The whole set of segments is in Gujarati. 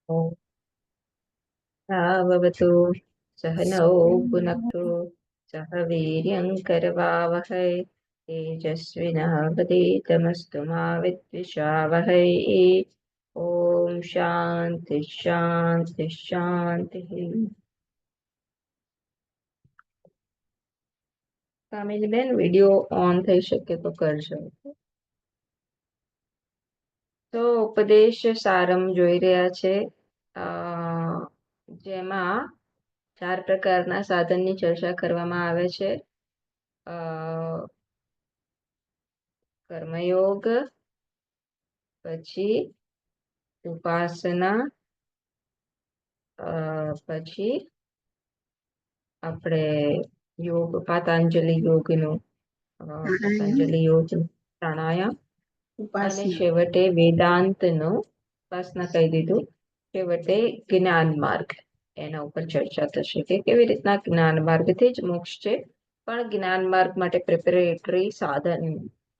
ॐ भवतु सहनौ भुनक्तु सह वीर्यं करवावहै तेजस्विनावधीतमस्तु मा विद्विषावहै। ॐ शान्ति शान्ति शान्तिः। કામિનીબેન વિડીયો ઓન થઈ શકે તો કરજો. તો ઉપદેશ સારમ જોઈ રહ્યા છે, જેમાં 4 પ્રકારના સાધનની ચર્ચા કરવામાં આવે છે. કર્મયોગ, પછી ઉપાસના, પછી આપણે યોગ પતંજલિ યોગનું પ્રાણાયામ, અને છેવટે વેદાંતનો ઉપાસના કહી દીધું. છેવટે જ્ઞાન માર્ગ, એના ઉપર ચર્ચા થશે કે કેવી રીતના જ્ઞાન માર્ગથી જ મોક્ષ છે, પણ જ્ઞાન માર્ગ માટે પ્રિપેરેટરી સાધન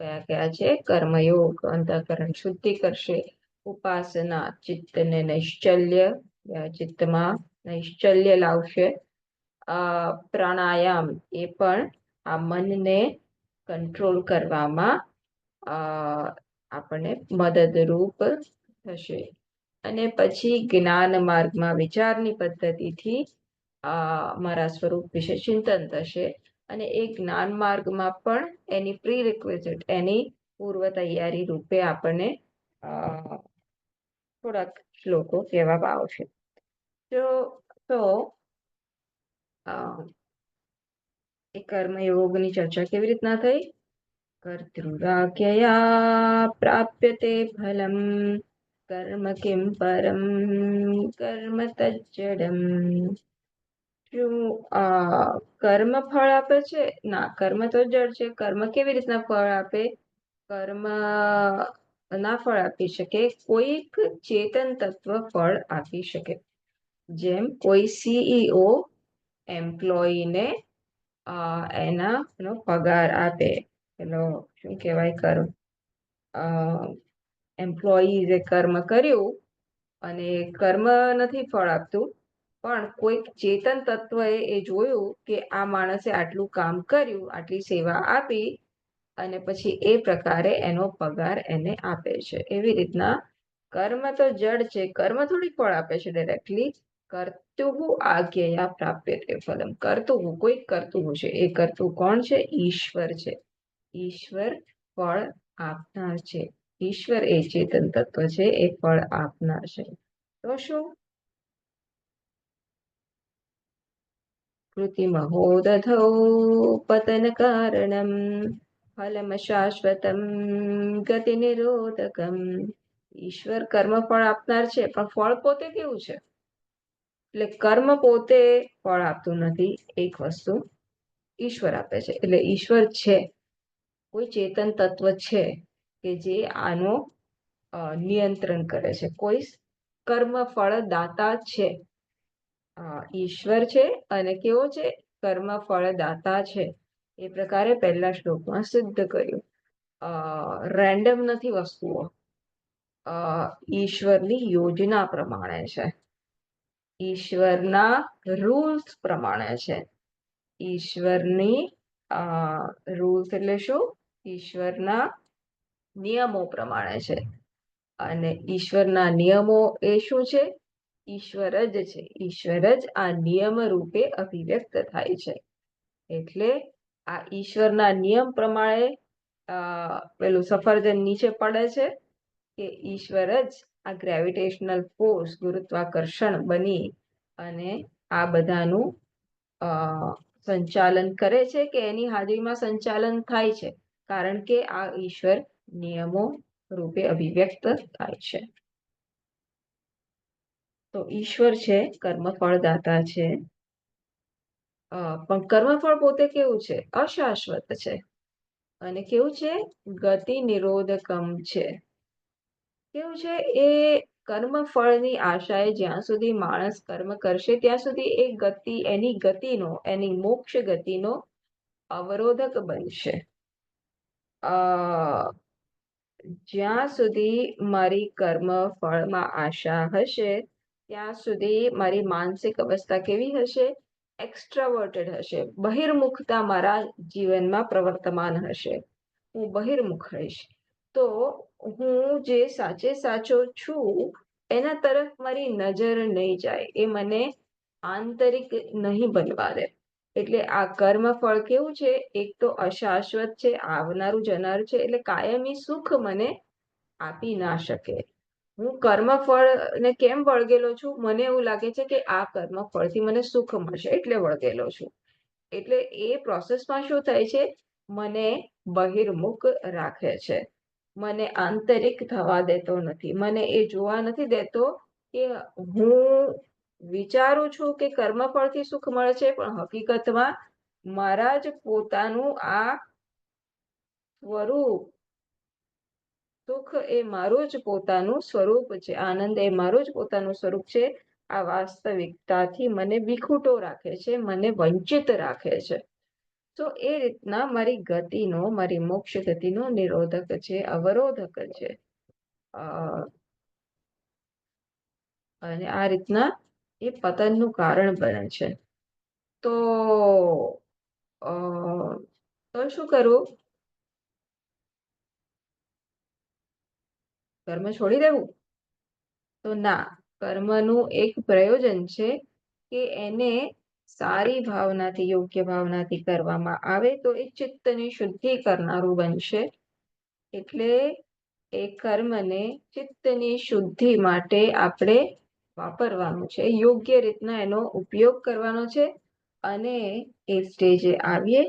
કયા કયા છે. કર્મયોગ અંતઃકરણ શુદ્ધિ કરશે, ઉપાસના ચિત્તને નૈશ્ચલ્ય, ચિત્તમાં નૈશ્ચલ્ય લાવશે, પ્રાણાયામ એ પણ આ મનને કંટ્રોલ કરવામાં આપણને મદદરૂપ થશે. અને પછી જ્ઞાન માર્ગમાં વિચારની પદ્ધતિથી મારા સ્વરૂપ વિશે ચિંતન થશે. અને એ જ્ઞાન માર્ગમાં પણ એની પ્રી રિક્વિઝિટ, એની પૂર્વ તૈયારી રૂપે આપણને થોડાક શ્લોકો કહેવામાં આવશે. તો એ કર્મયોગની ચર્ચા કેવી રીતના થઈ? કર્તૃરાજ્ઞયા પ્રાપ્યતે ફલમ કર્મ કિમ પરમ કર્મ તજ્જડમ. શું કર્મ ફળ આપે છે? ના, કર્મ તો જડ છે. કર્મ કેવી રીતના ફળ આપે? કર્મ ના ફળ આપી શકે, કોઈક ચેતન તત્વ ફળ આપી શકે. જેમ કોઈ સીઈઓ એમ્પ્લોયીને એનો પગાર આપે, એનો શું કહેવાય, કર્મ. એમ્પ્લોયીઝે કર્મ કર્યું અને કર્મ નથી ફળ આપતું, પણ કોઈક ચેતન તત્વએ એ જોયું કે આ માણસે આટલું કામ કર્યું, આટલી સેવા આપી, અને પછી એ પ્રકારે એનો પગાર એને આપે છે. એવી રીતના કર્મ તો જડ છે, કર્મ થોડી ફળ આપે છે ડાયરેક્ટલી. કર્તુઃ આજ્ઞયા પ્રાપ્યતે ફલમ. કર્તુઃ, કોઈ કરતું છે. એ કરતું કોણ છે? ઈશ્વર છે. ઈશ્વર ફળ આપનાર છે. ઈશ્વર એ ચેતન તત્વ છે, એ ફળ આપનાર છે. તો શું? કૃતિમહો દધૌ પતન કારણમ ફલમ શાશ્વતમ ગતિ નિરોધકમ. ઈશ્વર કર્મ ફળ આપનાર છે, પણ ફળ પોતે કેવું છે? એટલે કર્મ પોતે ફળ આપતું નથી, એક વસ્તુ ઈશ્વર આપે છે. એટલે ઈશ્વર છે, કોઈ ચેતન તત્વ છે કે જે આનો નિયંત્રણ કરે છે. કોઈ કર્મ ફળ દાતા છે. ઈશ્વર છે અને કેવો છે? કર્મ ફળ દાતા છે. એ પ્રકારે પહેલા શ્લોકમાં સિદ્ધ કર્યું. રેન્ડમ નથી વસ્તુઓ, ઈશ્વરની યોજના પ્રમાણે છે, ઈશ્વરના રૂલ્સ પ્રમાણે છે. ઈશ્વરની રૂલ્સ એટલે શું? ઈશ્વરના નિયમો પ્રમાણે છે. અને ઈશ્વરના નિયમો એ શું છે? ઈશ્વર જ છે. ઈશ્વર જ આ નિયમ રૂપે અભિવ્યક્ત થાય છે. એટલે આ ઈશ્વરના નિયમ પ્રમાણે પેલું સફરજન નીચે પડે છે કે ઈશ્વર જ આ ગ્રેવિટેશનલ ફોર્સ, ગુરુત્વાકર્ષણ બની અને આ બધાનું સંચાલન કરે છે, કે એની હાજરીમાં સંચાલન થાય છે, કારણ કે આ ઈશ્વર નિયમો રૂપે અભિવ્યક્ત થાય છે. તો ઈશ્વર છે, કર્મફળ દાતા છે, પણ કર્મફળ પોતે કેવું છે? અશાશ્વત છે. અને કેવું છે? ગતિ નિરોધકમ છે. કેવું છે? એ કર્મફળની આશાએ જ્યાં સુધી માણસ કર્મ કરશે ત્યાં સુધી એ ગતિ, એની ગતિનો, એની મોક્ષ ગતિનો અવરોધક બનશે. જ્યાં સુધી મારી કર્મ ફળમાં આશા હશે ત્યાં સુધી મારી માનસિક અવસ્થા કેવી હશે? એક્સ્ટ્રાવર્ટેડ હશે. બહિર્મુખતા મારા જીવનમાં પ્રવર્તમાન હશે. હું બહિર્મુખ રહીશ. તો હું જે સાચે સાચો છું એના તરફ મારી નજર નહીં જાય. એ મને આંતરિક નહીં બનવા દે. એટલે આ કર્મ ફળ કેવું છે? એક તો અશાશ્વત છે, આવનારું જનારું છે, એટલે કાયમી સુખ મને આપી ના શકે. હું કર્મફળ ને કેમ વળગેલો છું? મને એવું લાગે છે કે આ કર્મફળથી મને સુખ મળશે એટલે વળગેલો છું. એટલે એ પ્રોસેસમાં શું થાય છે? મને બહિર્મુખ રાખે છે. મને આંતરિક થવા દેતો નથી. મને એ જોવા નથી દેતો કે હું વિચારું છું કે કર્મફળથી સુખ મળે છે, પણ હકીકતમાં મારા જ પોતાનું આ સ્વરૂપ, સુખ એ મારું જ પોતાનું સ્વરૂપ છે, આનંદ એ મારું જ પોતાનું સ્વરૂપ છે. આ વાસ્તવિકતાથી મને વિખૂટો રાખે છે, મને વંચિત રાખે છે. તો એ રીતના મારી ગતિનો, મારી મોક્ષ ગતિનો નિરોધક છે, અવરોધક છે. અને આ રીતના એ પતનનું કારણ બને છે. તો શું કરવું? કર્મ છોડી દેવું? તો ના, કર્મનું એક પ્રયોજન છે કે એને સારી ભાવનાથી, યોગ્ય ભાવનાથી કરવામાં આવે તો એ ચિત્તની શુદ્ધિ કરનારું બનશે. એટલે એ કર્મને ચિત્તની શુદ્ધિ માટે આપણે વાપરવાનું છે, યોગ્ય રીતના એનો ઉપયોગ કરવાનો છે. અને એ સ્ટેજે આવીએ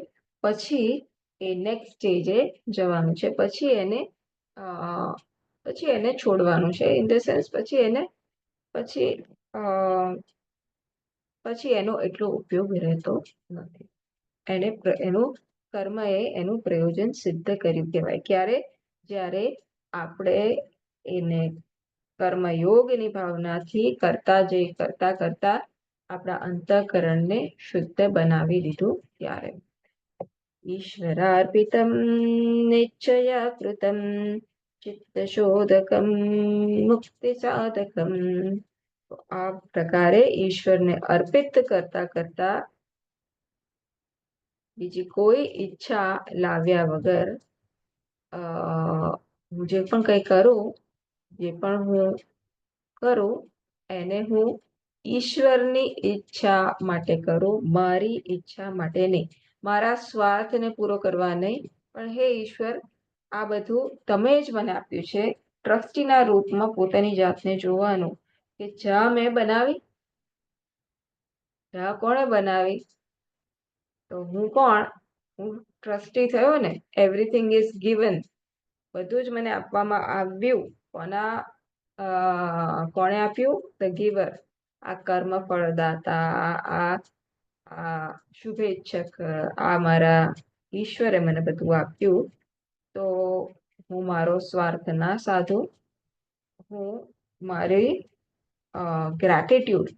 પછી એ નેક્સ્ટ સ્ટેજે જવાનું છે. પછી એને છોડવાનું છે. ઇન ધ સેન્સ પછી એનો એટલો ઉપયોગ રહેતો નથી. એનું કર્મ એનું પ્રયોજન સિદ્ધ કર્યું કહેવાય. ક્યારે? જ્યારે આપણે એને કર્મયોગની ભાવનાથી કરતા આપણા અંતઃકરણને શુદ્ધ બનાવી દીધું ત્યારે. ઈશ્વરાર્પિતમ નિશ્ચયા કૃતમ ચિત્તશોધકમ મુક્તિ સાધકમ. આ પ્રકારે ઈશ્વરને અર્પિત કરતા કરતા બીજી કોઈ ઈચ્છા લાવ્યા વગર હું જે પણ કંઈ કરું, જે પણ હું કરું એને હું ઈશ્વરની ઈચ્છા માટે કરું, મારી ઈચ્છા માટે નહીં, મારા સ્વાર્થને પૂરો કરવા નહીં. પણ હે ઈશ્વર, આ બધું તમે જ મને આપ્યું છે. ટ્રસ્ટીના રૂપમાં પોતાની જાતને જોવાનું કે ચા મેં બનાવી, ચા કોણે બનાવી? તો હું કોણ? હું ટ્રસ્ટી થયો ને. Everything is given. બધું જ મને આપવામાં આવ્યું. કોણે આપ્યું? The giver. આ કર્મ ફળદાતા, આ શુભેચ્છક, આ મારા ઈશ્વરે મને બધું આપ્યું. તો હું મારો સ્વાર્થ ના સાધું. હું મારી ગ્રેટિટ્યુડ,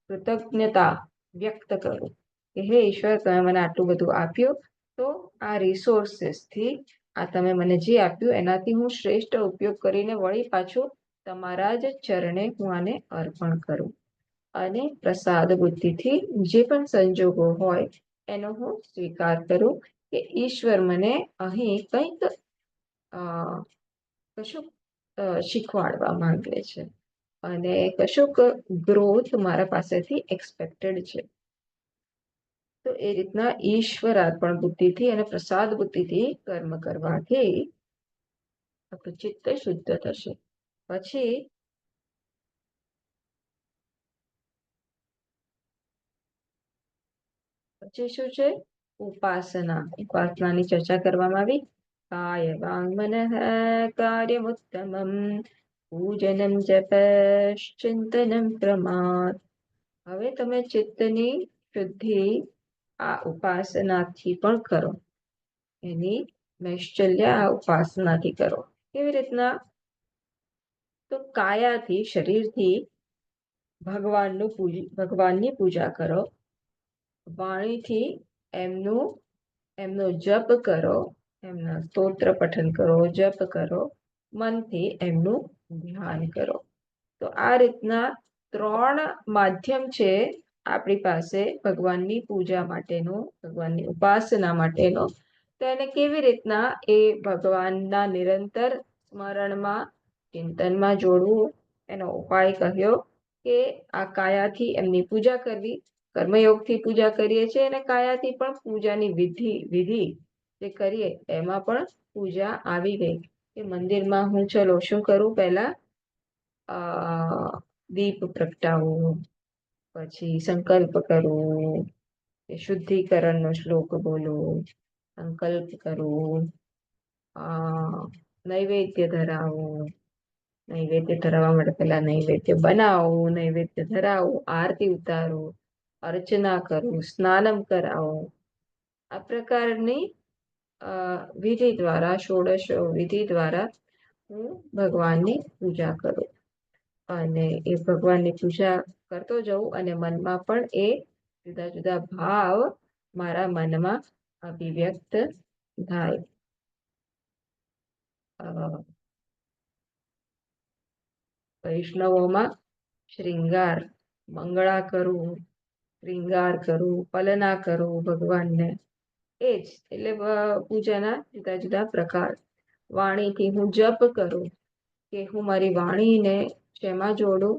કૃતજ્ઞતા વ્યક્ત કરું કે હે ઈશ્વર, તમે મને આટલું બધું આપ્યું, તો આ રિસોર્સિસથી, આ તમે મને જે આપ્યું એનાથી હું શ્રેષ્ઠ ઉપયોગ કરીને વળી પાછું તમારા જ ચરણે હું આને અર્પણ કરું. અને પ્રસાદ બુદ્ધિથી જે પણ સંજોગો હોય એનો હું સ્વીકાર કરું કે ઈશ્વર મને અહીં કંઈક કશુંક શીખવાડવા માંગે છે અને કશુંક ગ્રોથ મારા પાસેથી એક્સપેક્ટેડ છે. તો એ રીતના ઈશ્વર અર્પણ બુદ્ધિથી અને પ્રસાદ બુદ્ધિથી કર્મ કરવાથી આપણું ચિત્ત શુદ્ધ થશે. પછી શું છે? ઉપાસનાની ચર્ચા કરવામાં આવી. કાય વાંગ મનઃ કાર્યમુત્તમમ પૂજનમ જપશ્ચિંતનમ પ્રમાદ. હવે તમે ચિત્તની શુદ્ધિ આ ઉપાસનાથી પણ કરો. એની નૈશ્ચલ્ય આ ઉપાસનાથી કરો. કેવી રીતના? તો કાયાથી, શરીરથી ભગવાનની પૂજા કરો. વાણીથી એમનો જપ કરો, એમના સ્તોત્ર પઠન કરો, જપ કરો. મનથી એમનું ધ્યાન કરો. તો આ રીતના ત્રણ માધ્યમ છે આપણી પાસે ભગવાનની પૂજા માટેનો, ભગવાનની ઉપાસના માટેનો. તો એને કેવી રીતના એ ભગવાનના નિરંતર સ્મરણમાં, ચિંતનમાં જોડવું, એનો ઉપાય કહ્યો કે આ કાયાથી એમની પૂજા કરવી. કર્મયોગથી પૂજા કરીએ છીએ અને કાયાથી પણ પૂજાની વિધિ જે કરીએ એમાં પણ પૂજા આવી ગઈ. કે મંદિરમાં હું ચલો શું કરું, પહેલા દીપ પ્રગટાવું, પછી સંકલ્પ કરું, શુદ્ધિકરણનો શ્લોક બોલું, સંકલ્પ કરું, નૈવેદ્ય ધરાવું, નૈવેદ્ય ધરાવવા માટે પહેલા નૈવેદ્ય બનાવું, નૈવેદ્ય ધરાવું, આરતી ઉતારું, અર્ચના કરું, સ્નાનમ કરાવું. આ પ્રકારની વિધિ દ્વારા, ષોડશ વિધિ દ્વારા હું ભગવાનની પૂજા કરું. અને એ ભગવાનની પૂજા કરતો જવું અને મનમાં પણ એ જુદા જુદા ભાવ મારા મનમાં અભિવ્યક્ત થાય. વૈષ્ણવોમાં શ્રીંગાર, મંગળા કરું, શ્રીંગાર કરું, પલના કરું ભગવાનને, એ જ એટલે પૂજાના જુદા જુદા પ્રકાર. વાણીથી હું જપ કરું, કે હું મારી વાણીને શેમાં જોડું,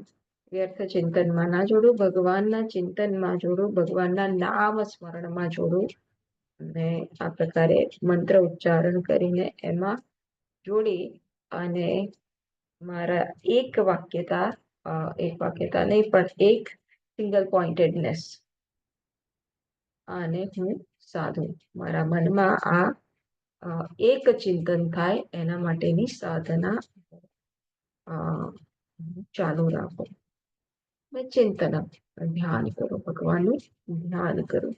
વ્યર્થ ચિંતનમાં ના જોડું, ભગવાનના ચિંતનમાં જોડું, ભગવાનના નામ સ્મરણમાં જોડું. અને આ પ્રકારે મંત્ર ઉચ્ચારણ કરીને એમાં જોડી અને મારા એક વાક્યતા નહીં પણ એક સિંગલ પોઇન્ટેડનેસ આને હું સાધું. મારા મનમાં આ એક ચિંતન થાય એના માટેની સાધના ચાલુ રાખો. ચિંતન ધ્યાન કરો, ભગવાનનું ધ્યાન કરો.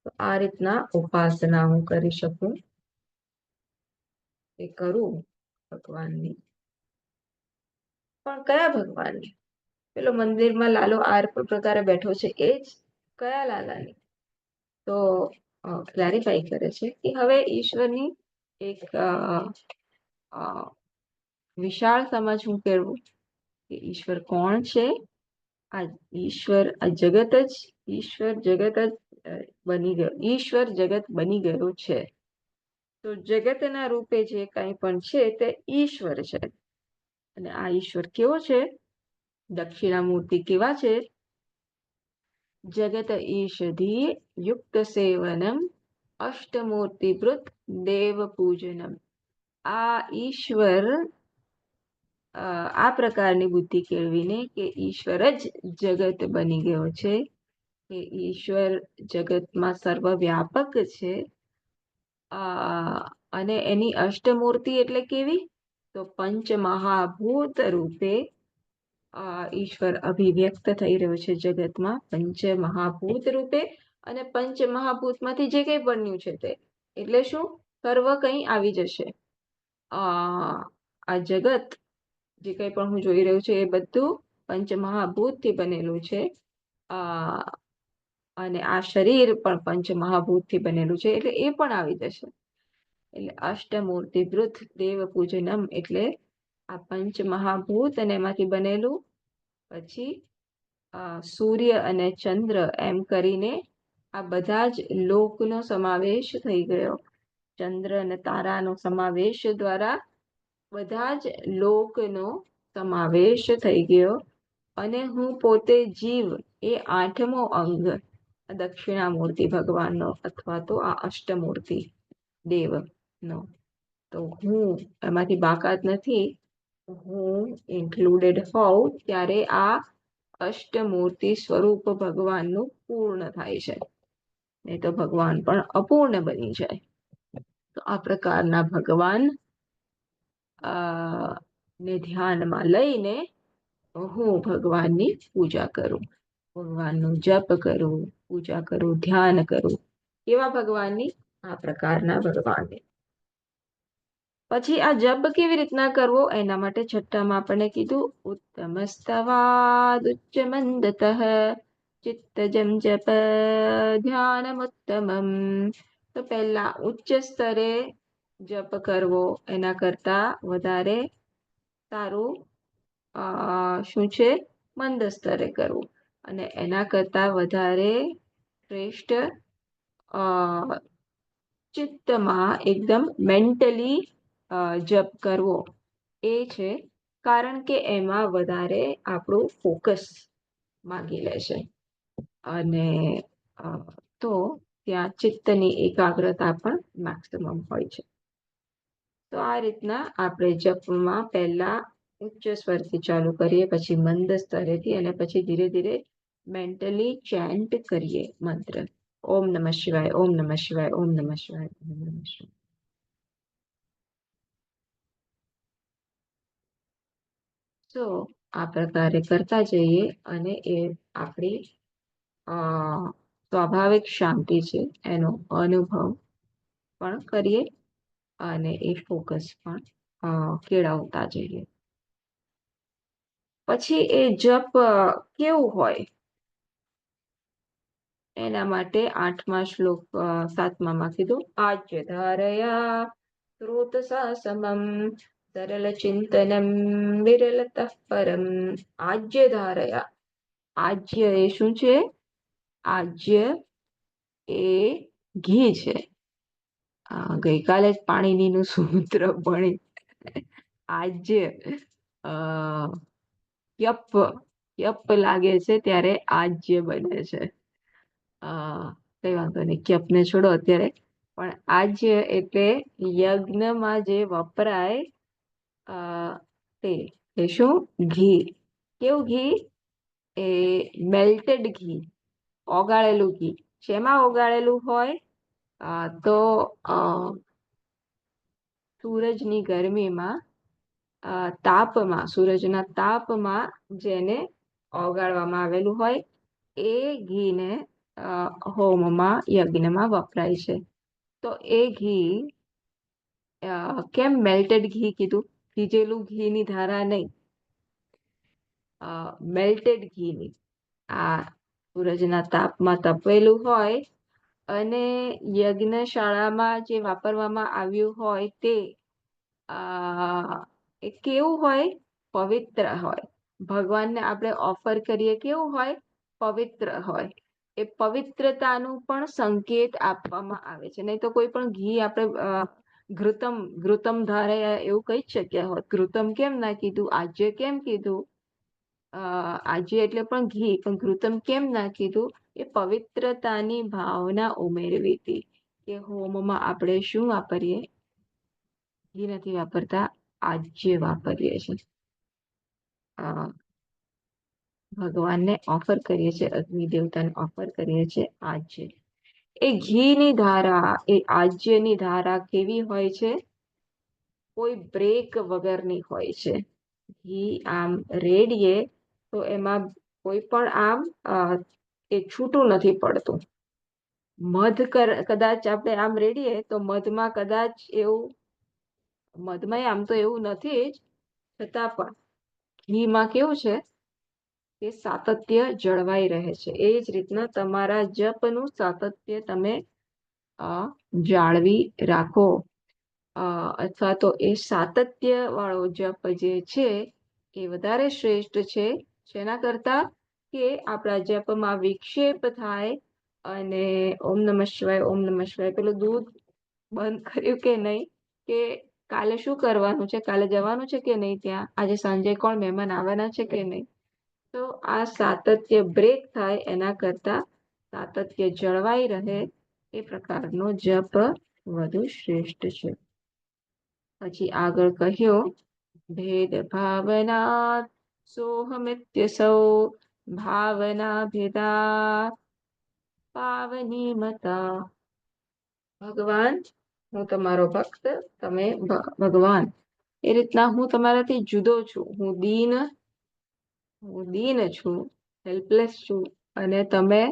તો આ રીતના ઉપાસના હું કરી શકું, એ કરું ભગવાનની. પણ કયા ભગવાનની? પેલો મંદિરમાં લાલો આ પ્રકારે બેઠો છે એ જ કયા લાલાની? તો ક્લેરિફાઈ કરે છે કે હવે ઈશ્વરની એક વિશાળ સમજ હું કેળવું કે ઈશ્વર કોણ છે. આ ઈશ્વર, આ જગત જ ઈશ્વર જગત જ બની ગયો, ઈશ્વર જગત બની ગયો છે. તો જગતના રૂપે જે કંઈ પણ છે તે ઈશ્વર છે. અને આ ઈશ્વર કેવો છે? દક્ષિણામૂર્તિ કેવા છે? જગત ઈષધી યુક્ત સેવનમ અષ્ટમૂર્તિભૃત દેવ પૂજનમ. આ ઈશ્વર આ પ્રકારની બુદ્ધિ કેળવીને કે ઈશ્વર જ જગત બની ગયો છે, કે ઈશ્વર જગતમાં સર્વવ્યાપક છે. અને એની અષ્ટમૂર્તિ એટલે કેવી? તો પંચ મહાભૂત રૂપે ઈશ્વર અભિવ્યક્ત થઈ રહ્યો છે જગતમાં, પંચ મહાભૂત રૂપે. અને પંચ મહાભૂતમાંથી જે કંઈ બન્યું છે તે એટલે શું? સર્વ કંઈ આવી જશે. આ જગત જે કંઈ પણ હું જોઈ રહ્યું છું એ બધું પંચ મહાભૂતથી બનેલું છે. અને આ શરીર પણ પંચ મહાભૂતથી બનેલું છે એટલે એ પણ આવી જશે. એટલે અષ્ટમૂર્તિભૃત દેવ પૂજનમ એટલે આ પંચ મહાભૂત અને એમાંથી બનેલું. પછી સૂર્ય અને ચંદ્ર એમ કરીને આ બધા જ લોકનો સમાવેશ થઈ ગયો. ચંદ્ર અને તારાનો સમાવેશ દ્વારા બધા જ લોકનો સમાવેશ થઈ ગયો. અને હું પોતે જીવ, એ આઠમો અંગ દક્ષિણામૂર્તિ ભગવાનનો અથવા તો આ અષ્ટમૂર્તિ દેવનો. તો હું એમાંથી બાકાત નથી. હું ઇન્ક્લુડેડ હોઉં ત્યારે આ અષ્ટમૂર્તિ સ્વરૂપ ભગવાનનું પૂર્ણ થાય છે. નહીં તો ભગવાન પણ અપૂર્ણ બની જાય. તો આ પ્રકારના ભગવાન ને ધ્યાનમાં લઈને હું ભગવાનની પૂજા કરું, ભગવાનનું જપ કરું, પૂજા કરું, ધ્યાન કરું. કેવા ભગવાનની? આ પ્રકારના ભગવાનની. પછી આ જપ કેવી રીતના કરવો એના માટે છઠ્ઠામાં આપણને કીધું, ઉત્તમસ્તવાદ ઉચ્ચ મંદતઃ ચિત્તજમ જપ ધ્યાનમુત્તમમ. તો પહેલા ઉચ્ચ સ્તરે જપ કરવો એના કરતા વધારે સારું શું છે, મંદ સ્તરે કરવું. અને એના કરતા વધારે શ્રેષ્ઠ ચિત્તમાં એકદમ મેન્ટલી જપ કરવો એ છે, કારણ કે એમાં વધારે આપણું ફોકસ માંગી લે છે. અને તો ત્યાં ચિત્તની એકાગ્રતા પણ મેક્સિમમ હોય છે. તો આ રીતના આપણે જપમાં પહેલા ઉચ્ચ સ્વરથી ચાલુ કરીએ, પછી મંદ સ્તરેથી, અને પછી ધીરે ધીરે મેન્ટલી ચેન્ટ કરીએ મંત્ર. ઓમ નમઃ શિવાય, ઓમ નમઃ શિવાય, ઓમ નમઃ શિવાય, ઓમ નમઃ શિવાય. તો આ પ્રકારે કરતા જઈએ અને એ આપણી સ્વાભાવિક શાંતિ છે એનો અનુભવ પણ કરીએ અને એ ફોકસ પણ કેળવતા જઈએ. પછી એ જપ કેવું હોય એના માટે 8મા શ્લોક 7મામાં કીધું, આજ્ય ધારયા શ્રોત સમમ સરલ ચિંતનમ વિરલતઃ પરમ. આજ્ય ધારયા, આજ્ય એ શું છે? આજ્ય એ ઘી છે. ગઈકાલે જ પાણીનીનું સૂત્ર ભણી. આજ્ય યપ યપ લાગે છે ત્યારે આજ્ય બને છે. કઈ વાંધો નહીં, યપને છોડો અત્યારે. પણ આજ્ય એટલે યજ્ઞમાં જે વપરાય તે શું? ઘી. કેવું ઘી? એ મેલ્ટેડ ઘી, ઓગાળેલું ઘી. શેમાં ઓગાળેલું હોય? તો સૂરજની ગરમીમાં, તાપમાં, સૂરજના તાપમાં જેને ઓગાળવામાં આવેલું હોય એ ઘીને હોમમાં, યજ્ઞમાં વપરાય છે. તો એ ઘી કેમ મેલ્ટેડ ઘી કીધું? થીજેલું ઘીની ધારા નહીં, મેલ્ટેડ ઘીની. આ સૂરજના તાપમાં તપેલું હોય અને યજ્ઞશાળામાં જે વાપરવામાં આવ્યું હોય તે એ કેવું હોય? પવિત્ર હોય. ભગવાનને આપણે ઓફર કરીએ કેવું હોય? પવિત્ર હોય. એ પવિત્રતાનું પણ સંકેત આપવામાં આવે છે. નહીં તો કોઈ પણ ઘી આપણે ઘૃતમ ધારે એવું કહી જ શક્યા હોત. ઘૃતમ કેમ ના કીધું? આજ્ય કેમ કીધું? આજ્ય એટલે પણ ઘી, પણ ઘૃતમ કેમ ના કીધું? એ પવિત્રતાની ભાવના ઉમેરવી હતી કે હોમમાં આપણે શું વાપરીએ? ઘી નથી વાપરતા, આજ્ય વાપરીએ છીએ. ભગવાનને ઓફર કરીએ છીએ, અગ્નિ દેવતાને ઓફર કરીએ છીએ આજ્ય. એ ઘીની ધારા, એ આજ્યની ધારા કેવી હોય છે? કોઈ બ્રેક વગરની હોય છે. ઘી આમ રેડીએ તો એમાં કોઈ પણ આમ એ છૂટું નથી પડતું. મધ કદાચ આપણે આમ રેડીએ તો મધમાં કદાચ એવું, મધમાં આમ તો એવું નથી જ, છતાં પણ ઘીમાં કેવું છે કે સાતત્ય જળવાઈ રહે છે. એ જ રીતના તમારા જપનું સાતત્ય તમે જાળવી રાખો, અથવા તો એ સાતત્ય વાળો જપ જે છે એ વધારે શ્રેષ્ઠ છે. શેના કરતા? કે આપણા જપમાં વિક્ષેપ થાય અને ઓમ નમઃ શિવાય, ઓમ નમઃ શિવાય, પેલું દૂધ બંધ કર્યું કે નહીં, કે કાલે શું કરવાનું છે, કાલે જવાનું છે કે નહીં, ત્યાં આજે સાંજે કોણ મહેમાન આવવાના છે કે નહીં. તો આ સાતત્ય બ્રેક થાય એના કરતા સાતત્ય જળવાઈ રહે એ પ્રકારનો જપ વધુ શ્રેષ્ઠ છે. પછી આગળ કહ્યો, ભેદ ભાવના સોહમિત્યસૌ ભાવના ભેદા પાવની મતા. ભગવાન, હું તમારો ભક્ત, તમે ભગવાન. એ રીતના હું તમારાથી જુદો છું. હું દીન છું, હેલ્પલેસ છું, અને તમે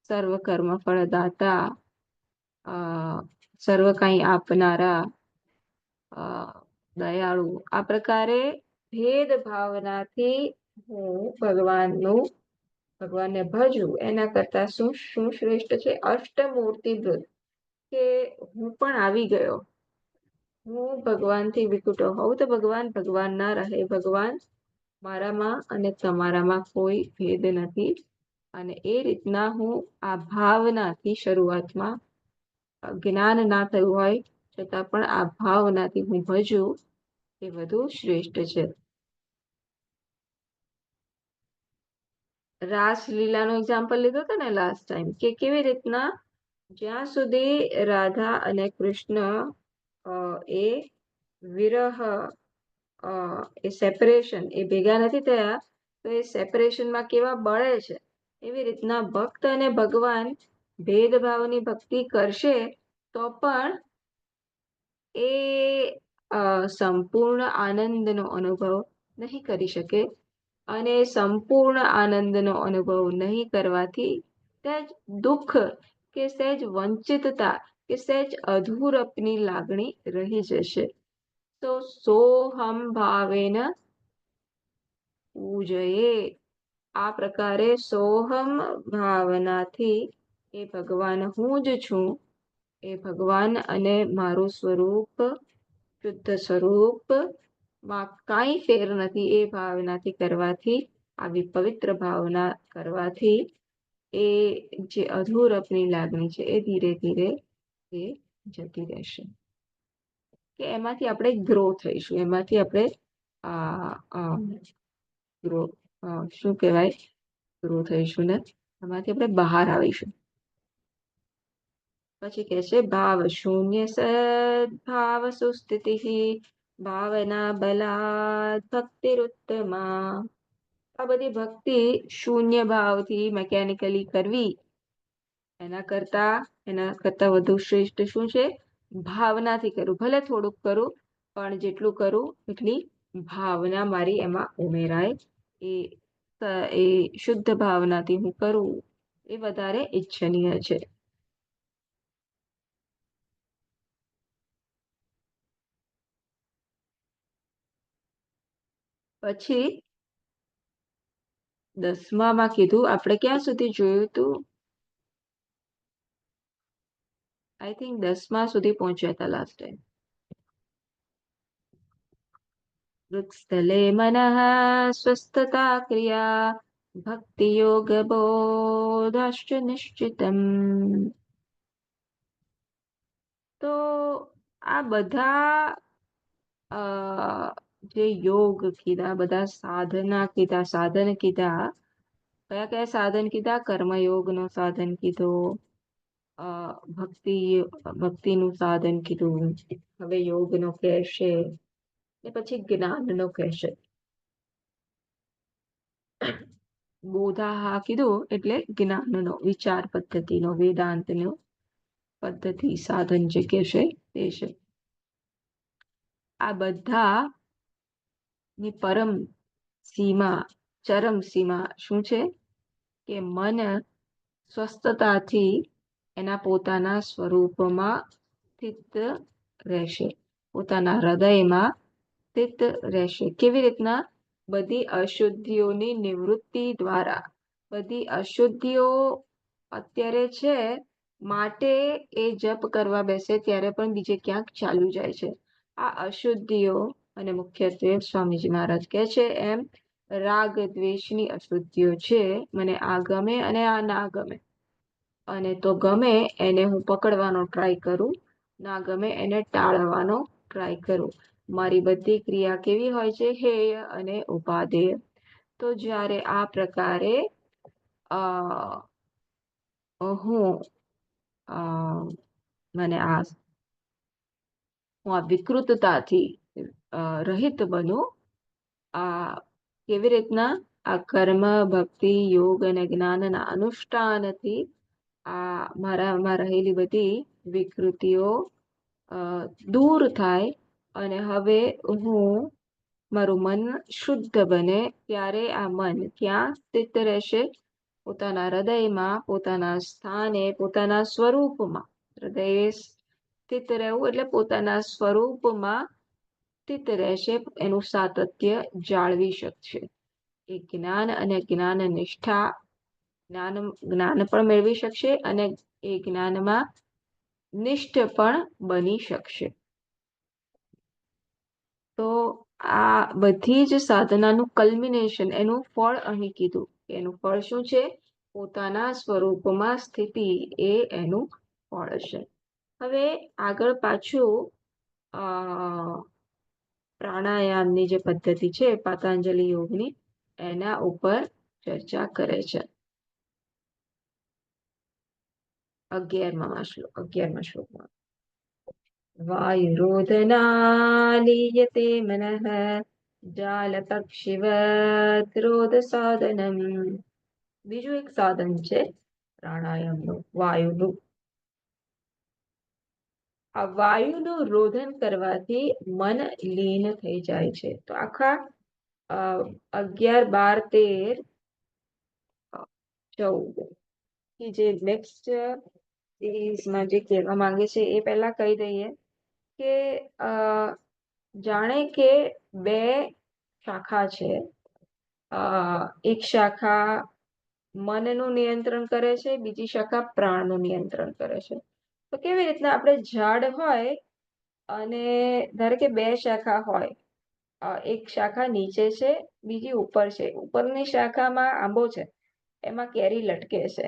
સર્વ કર્મ ફળદાતા, સર્વ કંઈ આપનારા, દયાળુ. આ પ્રકારે ભેદ ભાવનાથી હું ભગવાનને ભજવું એના કરતા શું શું શ્રેષ્ઠ છે? અષ્ટમૂર્તિ વૃદ્ધ, કે હું પણ આવી ગયો હું ભગવાનથી વિકુટો હોઉં તો ભગવાન ભગવાન ના રહે. ભગવાન મારામાં અને તમારામાં કોઈ ભેદ નથી. અને એ રીતના હું આ ભાવનાથી શરૂઆતમાં જ્ઞાન ના થયું હોય છતાં પણ આ ભાવનાથી હું ભજું એ વધુ શ્રેષ્ઠ છે. રાસલીલાનો એક્ઝામ્પલ લીધો હતો ને લાસ્ટ ટાઈમ, કે કેવી રીતના જ્યાં સુધી રાધા અને કૃષ્ણ એ વિરહ એ સેપરેશન એ ભેગા નથી થયા તો એ સેપરેશનમાં કેવા બળે છે. એવી રીતના ભક્ત અને ભગવાન ભેદભાવની ભક્તિ કરશે તો પણ એ સંપૂર્ણ આનંદનો અનુભવ નહીં કરી શકે. અને સંપૂર્ણ આનંદનો અનુભવ નહીં કરવાથી સહેજ દુઃખ કે સહેજ વંચિતતા કે સહેજ અધૂરપની લાગણી રહી જશે. તો સોહમ ભાવેન પૂજયે, આ પ્રકારે સોહમ ભાવનાથી એ ભગવાન હું જ છું, એ ભગવાન અને મારું સ્વરૂપ શુદ્ધ સ્વરૂપ માં કાંઈ ફેર નથી. એ ભાવનાથી કરવાથી, આવી પવિત્ર ભાવના કરવાથી એ જે અધૂરપની લાગણી છે એ ધીરે ધીરે એ જતી રહેશે. કે એમાંથી આપણે ગ્રો થઈશું, એમાંથી આપણે ગ્રો શું કહેવાય, ગ્રો થઈશું ને એમાંથી આપણે બહાર આવીશું. પછી કહે છે ભાવ શૂન્ય સદભાવ સુસ્થિતિ ભાવના બલાદ ભક્તિરુત્તમા. આ બધી ભક્તિ શૂન્ય ભાવથી મેકેનિકલી કરવી એના કરતા વધુ શ્રેષ્ઠ શું છે? ભાવનાથી કરું. ભલે થોડુંક કરું પણ જેટલું કરું એટલી ભાવના મારી એમાં ઉમેરાય. એ શુદ્ધ ભાવનાથી હું કરું એ વધારે ઈચ્છનીય છે. પછી 10માં કીધું, આપણે ક્યાં સુધી જોયું હતું? આઈ થિંક 10મા સુધી પહોંચ્યા હતા લાસ્ટ ટાઈમ. વૃક્ષસ્થલે મનઃ સ્વસ્થતા ક્રિયા ભક્તિ યોગ બોધાશ્ચ નિશ્ચિતમ. તો આ બધા જે યોગ કીધા, બધા સાધના કીધા, સાધન કીધા, કયા કયા સાધન કીધા? કર્મયોગનો સાધન કીધો, ભક્તિનું સાધન કીધું, હવે યોગનો કહેશે ને પછી જ્ઞાનનો કહેશે. બોધા કીધું એટલે જ્ઞાનનો, વિચાર પદ્ધતિનો, વેદાંતનો પદ્ધતિ સાધન જે કહેશે તે છે. આ બધા ની પરમ સીમા, ચરમ સીમા શું છે? કે મન સ્વસ્થતાથી એના પોતાના સ્વરૂપમાં સ્થિત રહેશે, પોતાના હૃદયમાં સ્થિત રહેશે. કેવી રીતના? બધી અશુદ્ધિઓની નિવૃત્તિ દ્વારા. બધી અશુદ્ધિઓ અત્યારે છે માટે એ જપ કરવા બેસે ત્યારે પણ બીજે ક્યાંક ચાલ્યું જાય છે. આ અશુદ્ધિઓ, અને મુખ્યત્વે સ્વામીજી મહારાજ કહે છે એમ રાગ દ્વેષની અશુદ્ધિઓ છે. મને આ ગમે અને આ ના ગમે, અને તો ગમે એને હું પકડવાનો ટ્રાય કરું, ના ગમે એને ટાળવાનો ટ્રાય કરું. મારી બધી ક્રિયા કેવી હોય છે? હેય અને ઉપાદેય. તો જ્યારે આ પ્રકારે હું આ વિકૃતતાથી રહિત બનું. આ કેવી રીતના? આ કર્મ, ભક્તિ, યોગ અને જ્ઞાનના અનુષ્ઠાનથી આ મારામાં રહેલી બધી વિકૃતિઓ દૂર થાય અને હવે મારું મન શુદ્ધ બને. ત્યારે આ મન ક્યાં સ્થિત રહેશે? પોતાના હૃદયમાં, પોતાના સ્થાને, પોતાના સ્વરૂપમાં. હૃદય સ્થિત રહેવું એટલે પોતાના સ્વરૂપમાં સ્થિત રહેશે, એનું સાતત્ય જાળવી શકશે. એ જ્ઞાન અને જ્ઞાન નિષ્ઠા, જ્ઞાન પણ મેળવી શકશે અને એ જ્ઞાનમાં નિષ્ઠ પણ બની શકશે. તો આ બધી જ સાધનાનું કલ્મિનેશન, એનું ફળ અહીં કીધું. એનું ફળ શું છે? પોતાના સ્વરૂપમાં સ્થિતિ એ એનું ફળ છે. હવે આગળ પાછું પ્રાણાયામની જે પદ્ધતિ છે પતંજલિ યોગની, એના ઉપર ચર્ચા કરે છે. 11મા શ્લોકમાં વાયુરોધનાલીયતે મનઃ જાલપક્ષિવત રોધ સાધનમ. બીજું એક સાધન છે પ્રાણાયામનું, વાયુનું. આ વાયુનું રોધન કરવાથી મન લીન થઈ જાય છે. તો આખા 11, 12, 13, 14 જે નેક્સ્ટ સિરીઝમાં જે કહેવા માંગે છે એ પહેલા કહી દઈએ કે જાણે કે બે શાખા છે. એક શાખા મનનું નિયંત્રણ કરે છે, બીજી શાખા પ્રાણનું નિયંત્રણ કરે છે. તો કેવી રીતના આપણે ઝાડ હોય અને ધારો કે બે શાખા હોય, એક શાખા નીચે છે, બીજી ઉપર છે. ઉપરની શાખામાં આંબો છે, એમાં કેરી લટકે છે,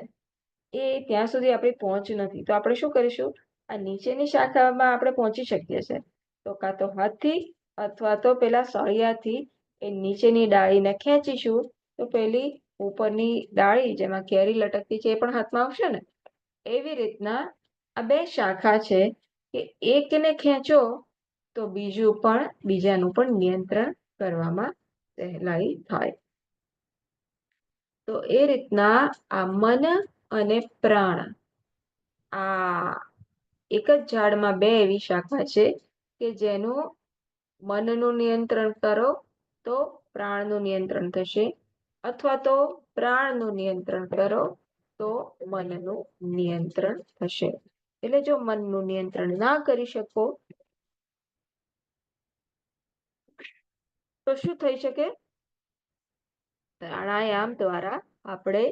એ ત્યાં સુધી આપણી પહોંચ નથી. તો આપણે શું કરીશું? આ નીચેની શાખામાં આપણે પહોંચી શકીએ છીએ, તો કાં તો હાથથી અથવા તો પેલા સળિયાથી એ નીચેની ડાળીને ખેંચીશું, તો પેલી ઉપરની ડાળી જેમાં કેરી લટકતી છે એ પણ હાથમાં આવશે ને. એવી રીતના આ બે શાખા છે કે એકને ખેંચો તો બીજાનું પણ નિયંત્રણ કરવામાં સહેલાઈ થાય. તો એ રીતના આ મન અને પ્રાણ, આ એક જ ઝાડમાં બે એવી શાખા છે કે જેનું મનનું નિયંત્રણ કરો તો પ્રાણનું નિયંત્રણ થશે, અથવા તો પ્રાણનું નિયંત્રણ કરો તો મનનું નિયંત્રણ થશે. એટલે જો મનનું નિયંત્રણ ના કરી શકો તો શું થઈ શકે? પ્રાણાયામ દ્વારા આપણે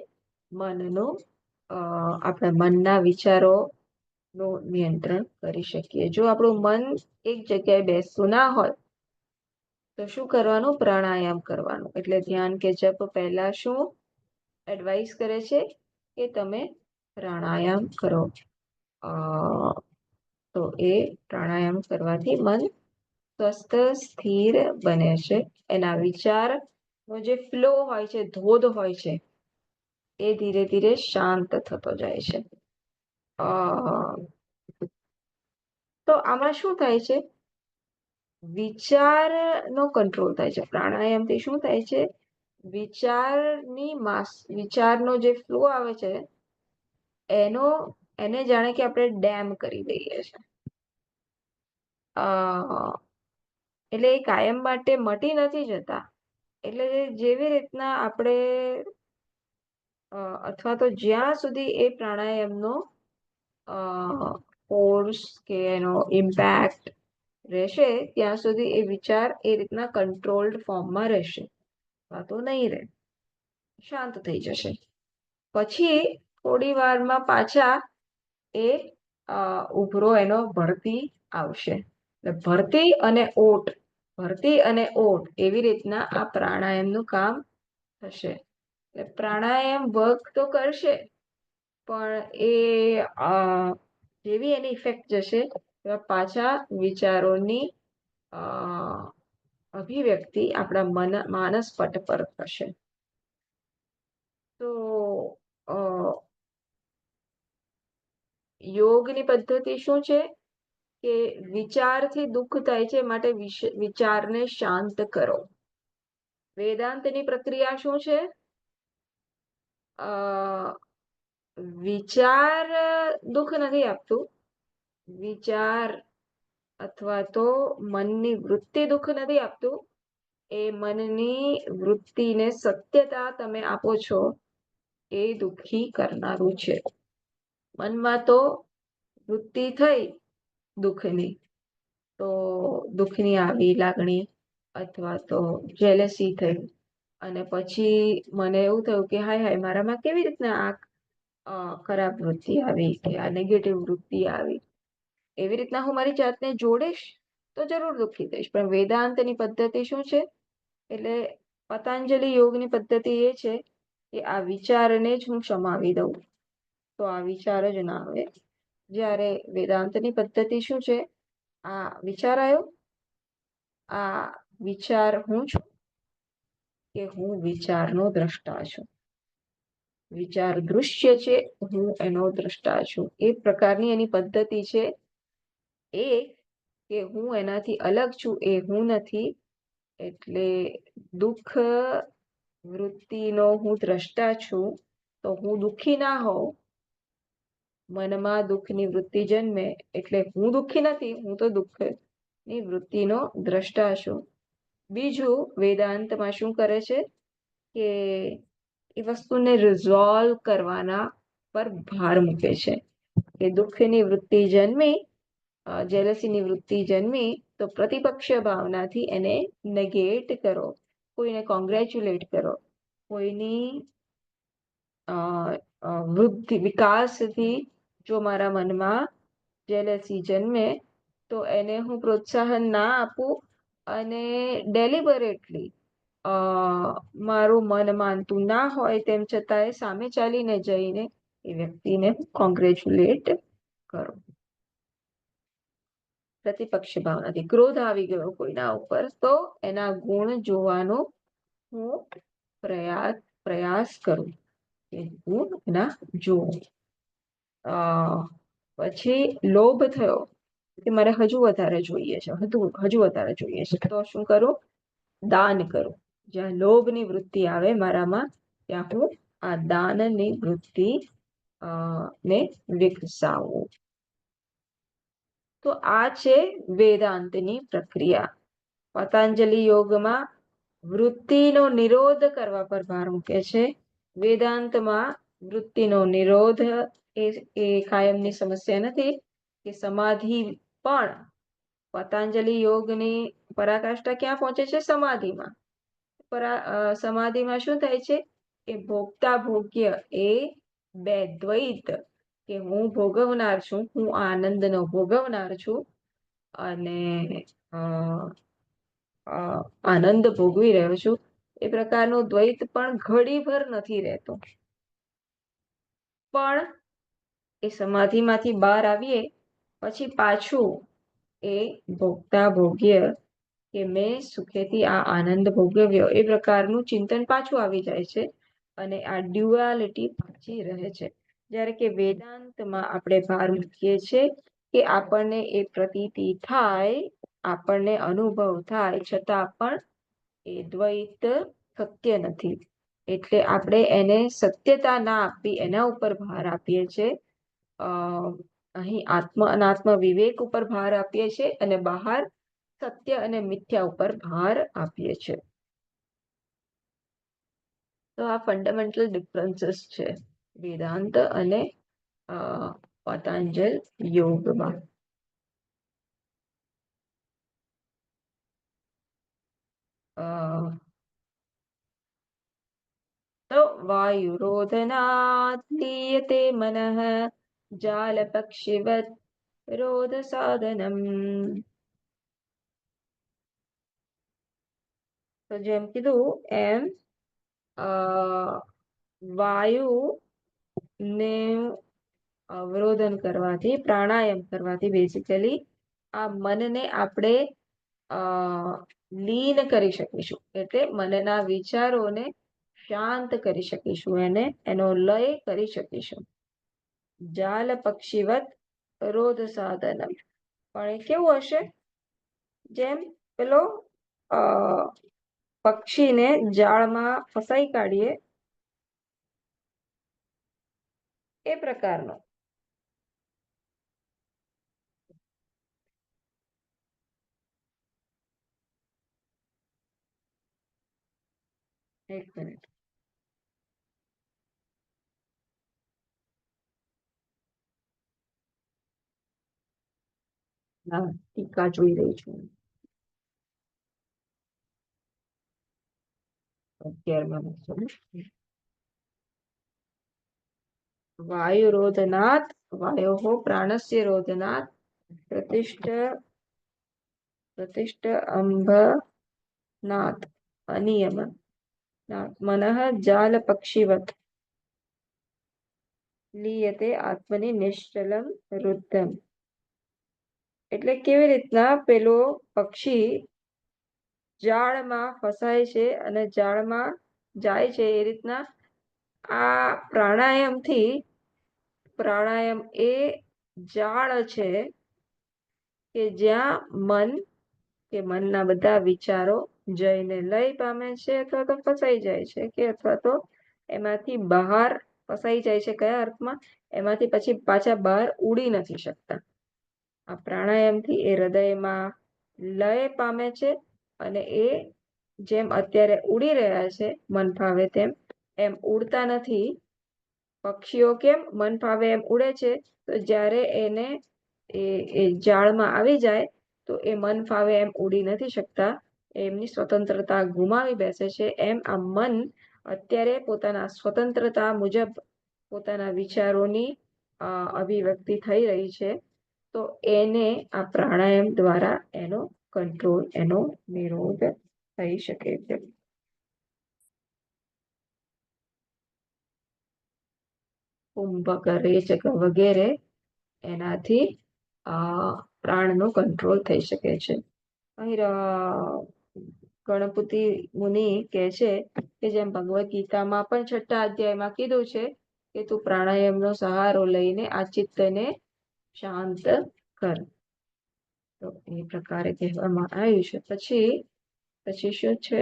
આપણા મનના વિચારોનું નિયંત્રણ કરી શકીએ. જો આપણું મન એક જગ્યાએ બેસતું ના હોય તો શું કરવાનું? પ્રાણાયામ કરવાનું. એટલે ધ્યાન કે જપ પહેલા શું એડવાઇસ કરે છે કે તમે પ્રાણાયામ કરો. તો એ પ્રાણાયામ કરવાથી મન સ્વસ્થ સ્થિર બને છે. એના વિચારનો જે ફ્લો હોય છે, ધોધ હોય છે, એ ધીરે ધીરે શાંત થતો જાય છે. તો આમાં શું થાય છે? વિચારનો કંટ્રોલ થાય છે. પ્રાણાયામથી શું થાય છે? વિચારનો જે ફ્લો આવે છે એને જાણે કે આપણે ડેમ કરી દઈએ છીએ. એટલે એ કાયમ માટે મટી નથી જતા. એટલે જેવી રીતના આપણે અથવા તો જ્યાં સુધી એ પ્રાણાયામનો ફોર્સ કે એનો ઇમ્પેક્ટ રહેશે ત્યાં સુધી એ વિચાર એ રીતના કંટ્રોલ્ડ ફોર્મમાં રહેશે. તો નહીં રહે, શાંત થઈ જશે. પછી થોડી વારમાં પાછા એ ઉભરો એનો ભરતી આવશે. ભરતી અને ઓટ એવી રીતના આ પ્રાણાયામનું કામ થશે. પ્રાણાયામ વર્ક તો કરશે, પણ એ જેવી એની ઇફેક્ટ જશે પાછા વિચારોની અભિવ્યક્તિ આપણા માનસ પટ પર થશે. તો યોગની પદ્ધતિ શું છે કે વિચારથી દુઃખ થાય છે, માટે વિચારને શાંત કરો. વેદાંતની પ્રક્રિયા શું છે? વિચાર દુઃખ નથી આપતું, વિચાર અથવા તો મનની વૃત્તિ દુઃખ નથી આપતું. એ મનની વૃત્તિને સત્યતા તમે આપો છો એ દુઃખી કરનારું છે. મનમાં તો વૃત્તિ થઈ દુઃખની, તો દુઃખની આવી લાગણી અથવા તો જેલસી થઈ, અને પછી મને એવું થયું કે હાય હાય, મારામાં કેવી રીતના આ ખરાબ વૃત્તિ આવી કે આ નેગેટિવ વૃત્તિ આવી. એવી રીતના હું મારી જાતને જોડીશ તો જરૂર દુઃખી થઈશ. પણ વેદાંતની પદ્ધતિ શું છે? એટલે પતંજલિ યોગની પદ્ધતિ એ છે કે આ વિચારને જ હું સમાવી દઉં, તો આ વિચાર જ ના આવે. જ્યારે વેદાંતની પદ્ધતિ શું છે? આ વિચાર આવ્યો, આ વિચાર હું છું કે હું વિચારનો દ્રષ્ટા છું? વિચાર દૃશ્ય છે, હું એનો દ્રષ્ટા છું. એ પ્રકારની એની પદ્ધતિ છે. એ કે હું એનાથી અલગ છું એ હું નથી. એટલે દુઃખ વૃત્તિનો હું દ્રષ્ટા છું, તો હું દુઃખી ના હોઉં. મનમાં દુઃખની વૃત્તિ જન્મે એટલે હું દુઃખી નથી, હું તો દુઃખની વૃત્તિનો દ્રષ્ટા છું. બીજું, વેદાંતમાં શું કરે છે કે એ વસ્તુને રિઝોલ્વ કરવાના પર ભાર મૂકે છે. કે દુઃખની વૃત્તિ જન્મી, જેલસીની વૃત્તિ જન્મી, તો પ્રતિપક્ષ ભાવનાથી એને નેગેટ કરો, કોઈને કોંગ્રેચ્યુલેટ કરો, કોઈની વૃદ્ધિ વિકાસથી જો મારા મનમાં જેલસી જન્મે તો એને હું પ્રોત્સાહન ના આપું અને ડેલિબરેટલી મારું મન માનતું ના હોય તેમ છતાં સામે ચાલીને જઈને એ વ્યક્તિને કોંગ્રેચ્યુલેટ કરો. પ્રતિપક્ષ ભાવનાથી ક્રોધ આવી ગયો કોઈના ઉપર તો એના ગુણ જોવાનો હું પ્રયાસ કરું કે હું એના જોઉં. પછી લોભ થયો કે મારે હજુ વધારે જોઈએ છે, હજુ વધારે જોઈએ છે, તો શું કરું? દાન કરું. જ્યાં લોભની વૃત્તિ આવે મારામાં, ત્યાં હું આ દાનની વૃત્તિ ને વિકસાવું. તો આ છે વેદાંતની પ્રક્રિયા. પતંજલિ યોગમાં વૃત્તિનો નિરોધ કરવા પર ભાર મૂકે છે. વેદાંતમાં વૃત્તિનો નિરોધ એ કાયમની સમસ્યા નથી. કે સમાધિ પણ પતંજલિ યોગની પરાકાષ્ઠા ક્યાં પહોંચે છે? સમાધિમાં. સમાધિમાં શું થાય છે? કે ભોગતા ભોગ્ય એ બે દ્વૈત, કે હું ભોગવનાર છું, હું આનંદનો ભોગવનાર છું અને આનંદ ભોગવી રહ્યો છું, એ પ્રકારનું દ્વૈત પણ ઘડીભર નથી રહેતો. પણ એ સમાધિમાંથી બહાર આવીએ પછી પાછું એ ભોગતા ભોગ્ય કે મેં સુખેથી આ આનંદ ભોગવ્યો એ પ્રકારનું ચિંતન પાછું આવી જાય છે અને આ ડ્યુઆલિટી પાછી રહે છે. જ્યારે કે વેદાંતમાં આપણે ભાર મૂકીએ છીએ કે આપણને એ પ્રતીતિ થાય, આપણને અનુભવ થાય, છતાં પણ એ દ્વૈત સત્ય નથી. એટલે આપણે એને સત્યતા ના આપી એના ઉપર ભાર આપીએ છીએ. અહીં આત્મ અનાત્મ વિવેક ઉપર ભાર આપીએ છીએ અને બહાર સત્ય અને મિથ્યા ઉપર ભાર આપીએ છીએ. તો આ ફંડામેન્ટલ ડિફરન્સીસ છે વેદાંત અને પતંજલ યોગમાં. તો વાયુરોધનાत् લીયતે મનઃ જાલપક્ષિવત રોધ સાધનમ. તો જેમ કીધું એમ વાયુ ને અવરોધન કરવાથી, પ્રાણાયામ કરવાથી બેઝિકલી આ મનને આપણે લીન કરી શકીશું. એટલે મનના વિચારોને શાંત કરી શકીશું, એનો લય કરી શકીશું. જાલ પક્ષીવત રોધ સાધનમ. પણ એ કેવું હશે? જેમ પેલો પક્ષીને જાળમાં ફસાઈ કાઢીએ એ પ્રકારનો. એક મિનિટ. હા, ટીકા જોઈ રહી છું. 11. वायुरोधनात् वायोः प्राणस्य रोधनात् प्रतिष्ठ પ્રતિષ્ઠ અંભ નાથ અનિયમ મનઃ જાલ પક્ષીવત લીયતે આત્મની નિશ્ચલમ રુદ્ધમ. એટલે કેવી રીતના પેલો પક્ષી જાળમાં ફસાય છે અને જાળમાં જાય છે, એ રીતના આ પ્રાણાયામ એ જાળ છે કે જ્યાં મન કે મનના બધા વિચારો જઈને લય પામે છે, અથવા તો ફસાઈ જાય છે, કે અથવા તો એમાંથી બહાર ફસાઈ જાય છે. કયા અર્થમાં? એમાંથી પછી પાછા બહાર ઉડી નથી શકતા. આ પ્રાણાયામથી એ હૃદયમાં લય પામે છે અને એ જેમ અત્યારે ઉડી રહ્યા છે મન ફાવે તેમ, એમ ઉડતા નથી. પક્ષીઓ કેમ મન ફાવે એમ ઉડે છે, તો જ્યારે એને એ જાળમાં આવી જાય તો એ મન ફાવે એમ ઉડી નથી શકતા, એમની સ્વતંત્રતા ગુમાવી બેસે છે. એમ આ મન અત્યારે પોતાના સ્વતંત્રતા મુજબ પોતાના વિચારોની અભિવ્યક્તિ થઈ રહી છે. તો એને આ પ્રાણાયામ દ્વારા એનો કંટ્રોલ, એનો નિરોધ થઈ શકે છે. કુંભક, રેચક વગેરે એનાથી પ્રાણનો કંટ્રોલ થઈ શકે છે. અહીં ગણપતિ મુનિ કહે છે કે જેમ ભગવદ્ ગીતામાં પણ 6ઠ્ઠા અધ્યાયમાં કીધું છે કે તું પ્રાણાયામનો સહારો લઈને આ ચિત્તને શાંત કર. તો એ પ્રકારે કહેવામાં આવ્યું છે. પછી શું છે?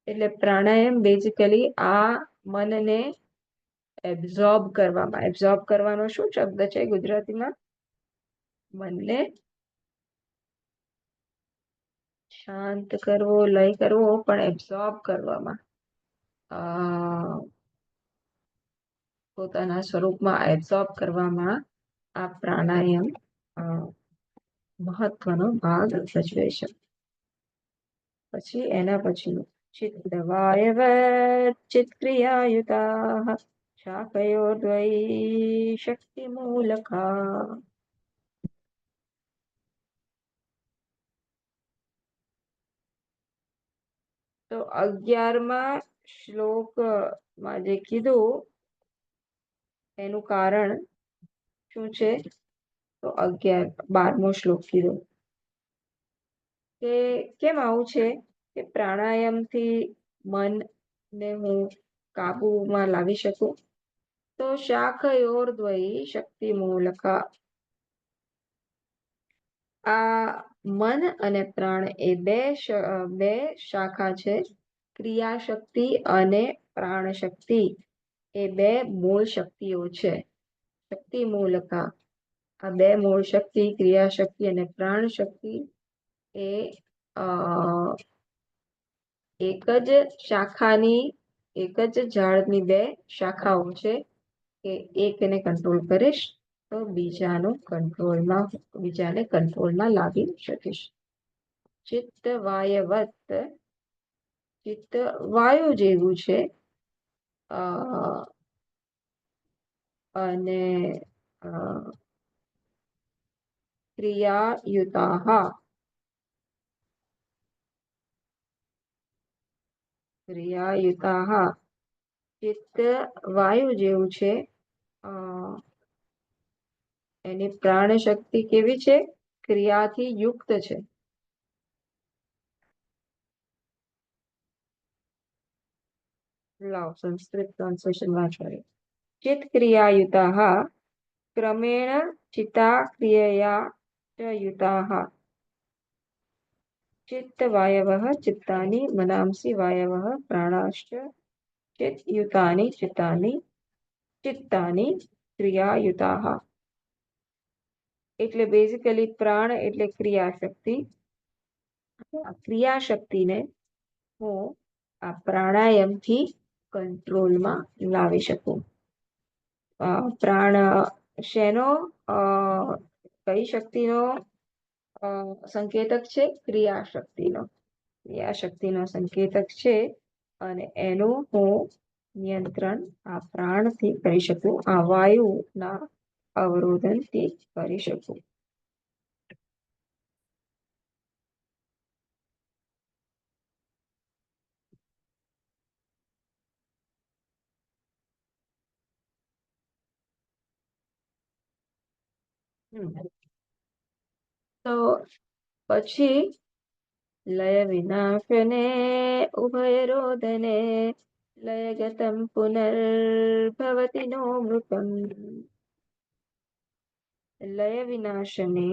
એટલે પ્રાણાયામ બેઝિકલી આ મનને એબ્ઝોર્બ કરવાનો શું શબ્દ છે ગુજરાતીમાં? મનને શાંત કરવો, લય કરવો, પણ એબ્ઝોર્બ કરવામાં, પોતાના સ્વરૂપમાં એબ્ઝોર્બ કરવામાં આ પ્રાણાયામ મહત્વનો ભાગ ભજવે છે. પછી એના પછીનું ચિત્તવાયવત ચિત્ક્રિયાયુતા શાકયોર્દ્વયી શક્તિ મૂલકા. તો 11મા શ્લોકમાં જે કીધું એનું કારણ શું છે? તો 12મો શ્લોક કીધો કે કેમ આવું છે કે પ્રાણાયામથી મનને હું કાબુમાં લાવી શકું. તો શાખયોર્દ્વયી શક્તિ મૂલકા, આ મન અને પ્રાણ એ બે શાખા છે. ક્રિયાશક્તિ અને પ્રાણ શક્તિ એ બે મૂળ શક્તિઓ છે. શક્તિ મૂલકા, આ બે મૂળ શક્તિ, ક્રિયાશક્તિ અને પ્રાણ શક્તિ એ એક જ ઝાડની બે શાખાઓ છે કે એકને કંટ્રોલ કરીશ તો બીજાને કંટ્રોલમાં લાવી શકીશ. ચિત્ત વાયવત, ચિત્ત વાયુ જેવું છે અને ક્રિયાયુતા, ચિત્ત વાયુ જેવું છે. એની પ્રાણ શક્તિ કેવી છે? ક્રિયાથી યુક્ત છે. લાવ સંસ્કૃત ટ્રાન્સલેશન વાંચવાનું. ચિત્ત ક્રિયાયુતા ક્રમેણ ચિત્તા ક્રિયયા યુતા. ચિત્ત વાયવઃ ચિત્તાની મનાંસી વાયવઃ પ્રાણાશ્ચ ચિત્તાની ક્રિયાયુતા. એટલે બેઝિકલી પ્રાણ એટલે ક્રિયાશક્તિ. ક્રિયાશક્તિને હું આ પ્રાણાયામથી કંટ્રોલમાં લાવી શકું. પ્રાણ શેનો કઈ શક્તિનો સંકેતક છે? ક્રિયાશક્તિનો સંકેતક છે અને એનું હું નિયંત્રણ આ પ્રાણથી કરી શકું, આ વાયુના અવરોધનથી કરી શકું. તો પછી લય વિનાશને ઉભય રોદને લયગતમ પુનર્ભવતિ નો મૃતમ. લય વિનાશને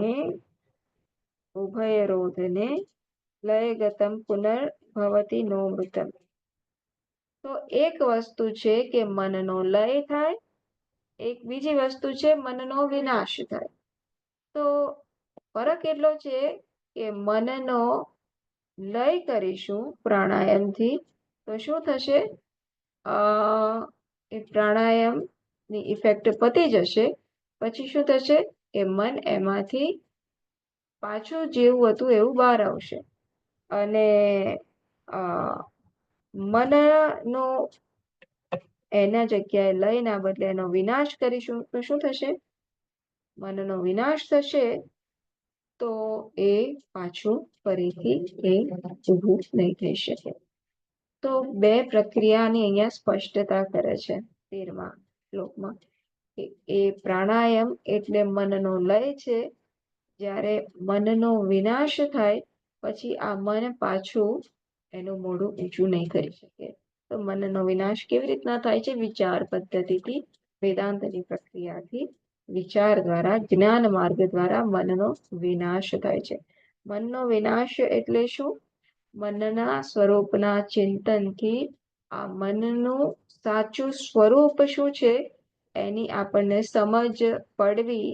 ઉભય રોધને લયગતમ પુનર્ભવતિ નો મૃતમ. તો એક વસ્તુ છે કે મનનો લય થાય, એક બીજી વસ્તુ છે મનનો વિનાશ થાય. તો ફરક એટલો છે કે મનનો લય કરીશું પ્રાણાયામથી તો શું થશે, એ પ્રાણાયામ ની ઇફેક્ટ પતી જશે. પછી શું થશે કે મન એમાંથી પાછું જેવું હતું એવું બહાર આવશે. અને મનનો એના જગ્યાએ લયના બદલે એનો વિનાશ કરીશું તો શું થશે, મનનો વિનાશ થશે તો એ પાછું ફરીથી એ ઊભું નહીં થઈ શકે. તો બે પ્રક્રિયાની અહીંયા સ્પષ્ટતા કરે છે 13મા શ્લોકમાં. એ પ્રાણાયામ એટલે મનનો લય છે. જ્યારે મનનો વિનાશ થાય પછી આ મન પાછું એનું મોઢું ઊંચું નહીં કરી શકે. તો મનનો વિનાશ કેવી રીતના થાય છે, વિચાર પદ્ધતિથી, વેદાંતની પ્રક્રિયાથી, વિચાર દ્વારા, જ્ઞાન માર્ગ દ્વારા મનનો વિનાશ થાય છે. મનનો વિનાશ એટલે શું, મનના સ્વરૂપના ચિંતનથી આ મનનું સાચું સ્વરૂપ શું છે એની આપણને સમજ પડવી,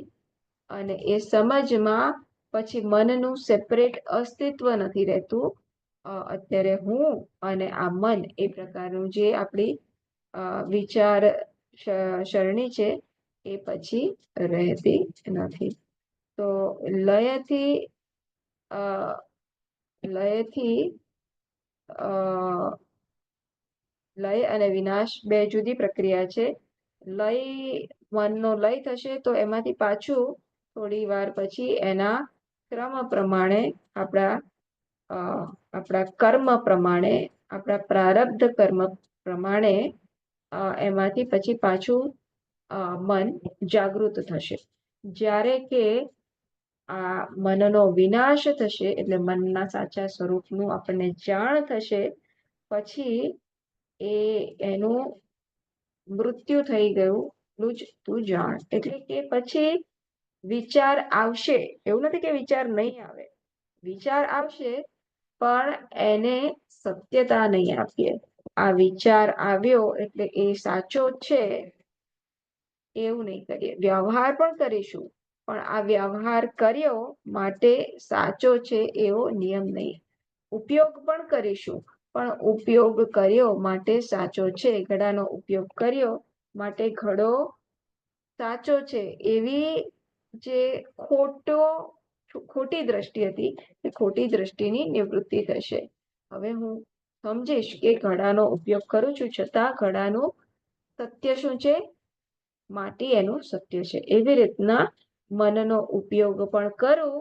અને એ સમજમાં પછી મનનું સેપરેટ અસ્તિત્વ નથી રહેતું. અત્યારે હું અને આ મન એ પ્રકારનું જે આપણી વિચાર સરણી છે એ પછી રહેતી નથી. તો લયથી લય અને વિનાશ બે જુદી પ્રક્રિયા છે. લય, મનનો લય થશે તો એમાંથી પાછું થોડી વાર પછી એના ક્રમ પ્રમાણે આપણા કર્મ પ્રમાણે, આપણા પ્રારબ્ધ કર્મ પ્રમાણે એમાંથી પછી પાછું મન જાગૃત થશે. જ્યારે કે આ મનનો વિનાશ થશે એટલે મનના સાચા સ્વરૂપનું આપણને જાણ થશે, પછી એનું મૃત્યુ થઈ ગયું જ તું જાણ. એટલે કે પછી વિચાર આવશે, એવું નથી કે વિચાર નહીં આવે, વિચાર આવશે પણ એને સત્યતા નહીં આપીએ. આ વિચાર આવ્યો એટલે એ સાચો છે એવું નહીં કરીએ. વ્યવહાર પણ કરીશું પણ આ વ્યવહાર કર્યો માટે સાચો છે એવો નિયમ નહીં. ઉપયોગ પણ કરીશું પણ ઉપયોગ કર્યો માટે સાચો છે, ઘડાનો ઉપયોગ કર્યો માટે ઘડો સાચો છે એવી જે ખોટી દ્રષ્ટિ હતી એ ખોટી દ્રષ્ટિની નિવૃત્તિ થશે. હવે હું સમજીશ કે ઘડાનો ઉપયોગ કરું છું છતાં ઘડાનું સત્ય શું છે, માટી એનું સત્ય છે. એવી રીતના મનનો ઉપયોગ પણ કરું,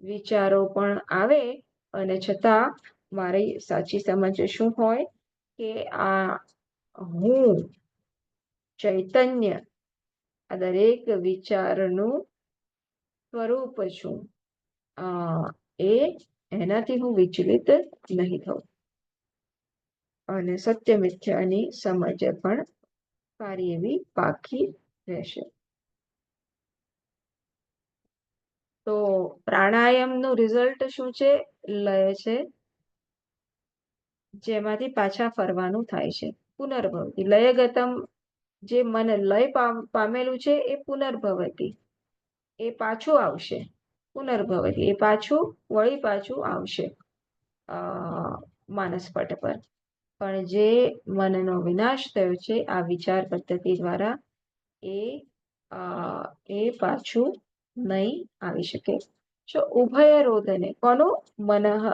વિચારો પણ આવે અને છતાં મારી સાચી સમજ શું હોય કે આ હું ચૈતન્ય આ દરેક વિચારનું સ્વરૂપ છું, એનાથી હું વિચલિત નહીં થઉં. અને સત્ય મિથ્યાની સમજ પણ સારી એવી પાકી રહેશે. તો પ્રાણાયામનું રિઝલ્ટ શું છે, લય છે, જેમાંથી પાછા ફરવાનું થાય છે. પુનર્ભવતી લયગતમ, જે મન લય પામેલું છે એ પુનર્ભવતી, એ પાછું આવશે. પુનર્ભવતી, એ પાછું વળી પાછું આવશે માનસ પટ પર. પણ જે મનનો વિનાશ થયો છે આ વિચાર પદ્ધતિ દ્વારા, એ પાછું નહીં આવી શકે. જો ઉભય રોધને, કોનું, મનઃ,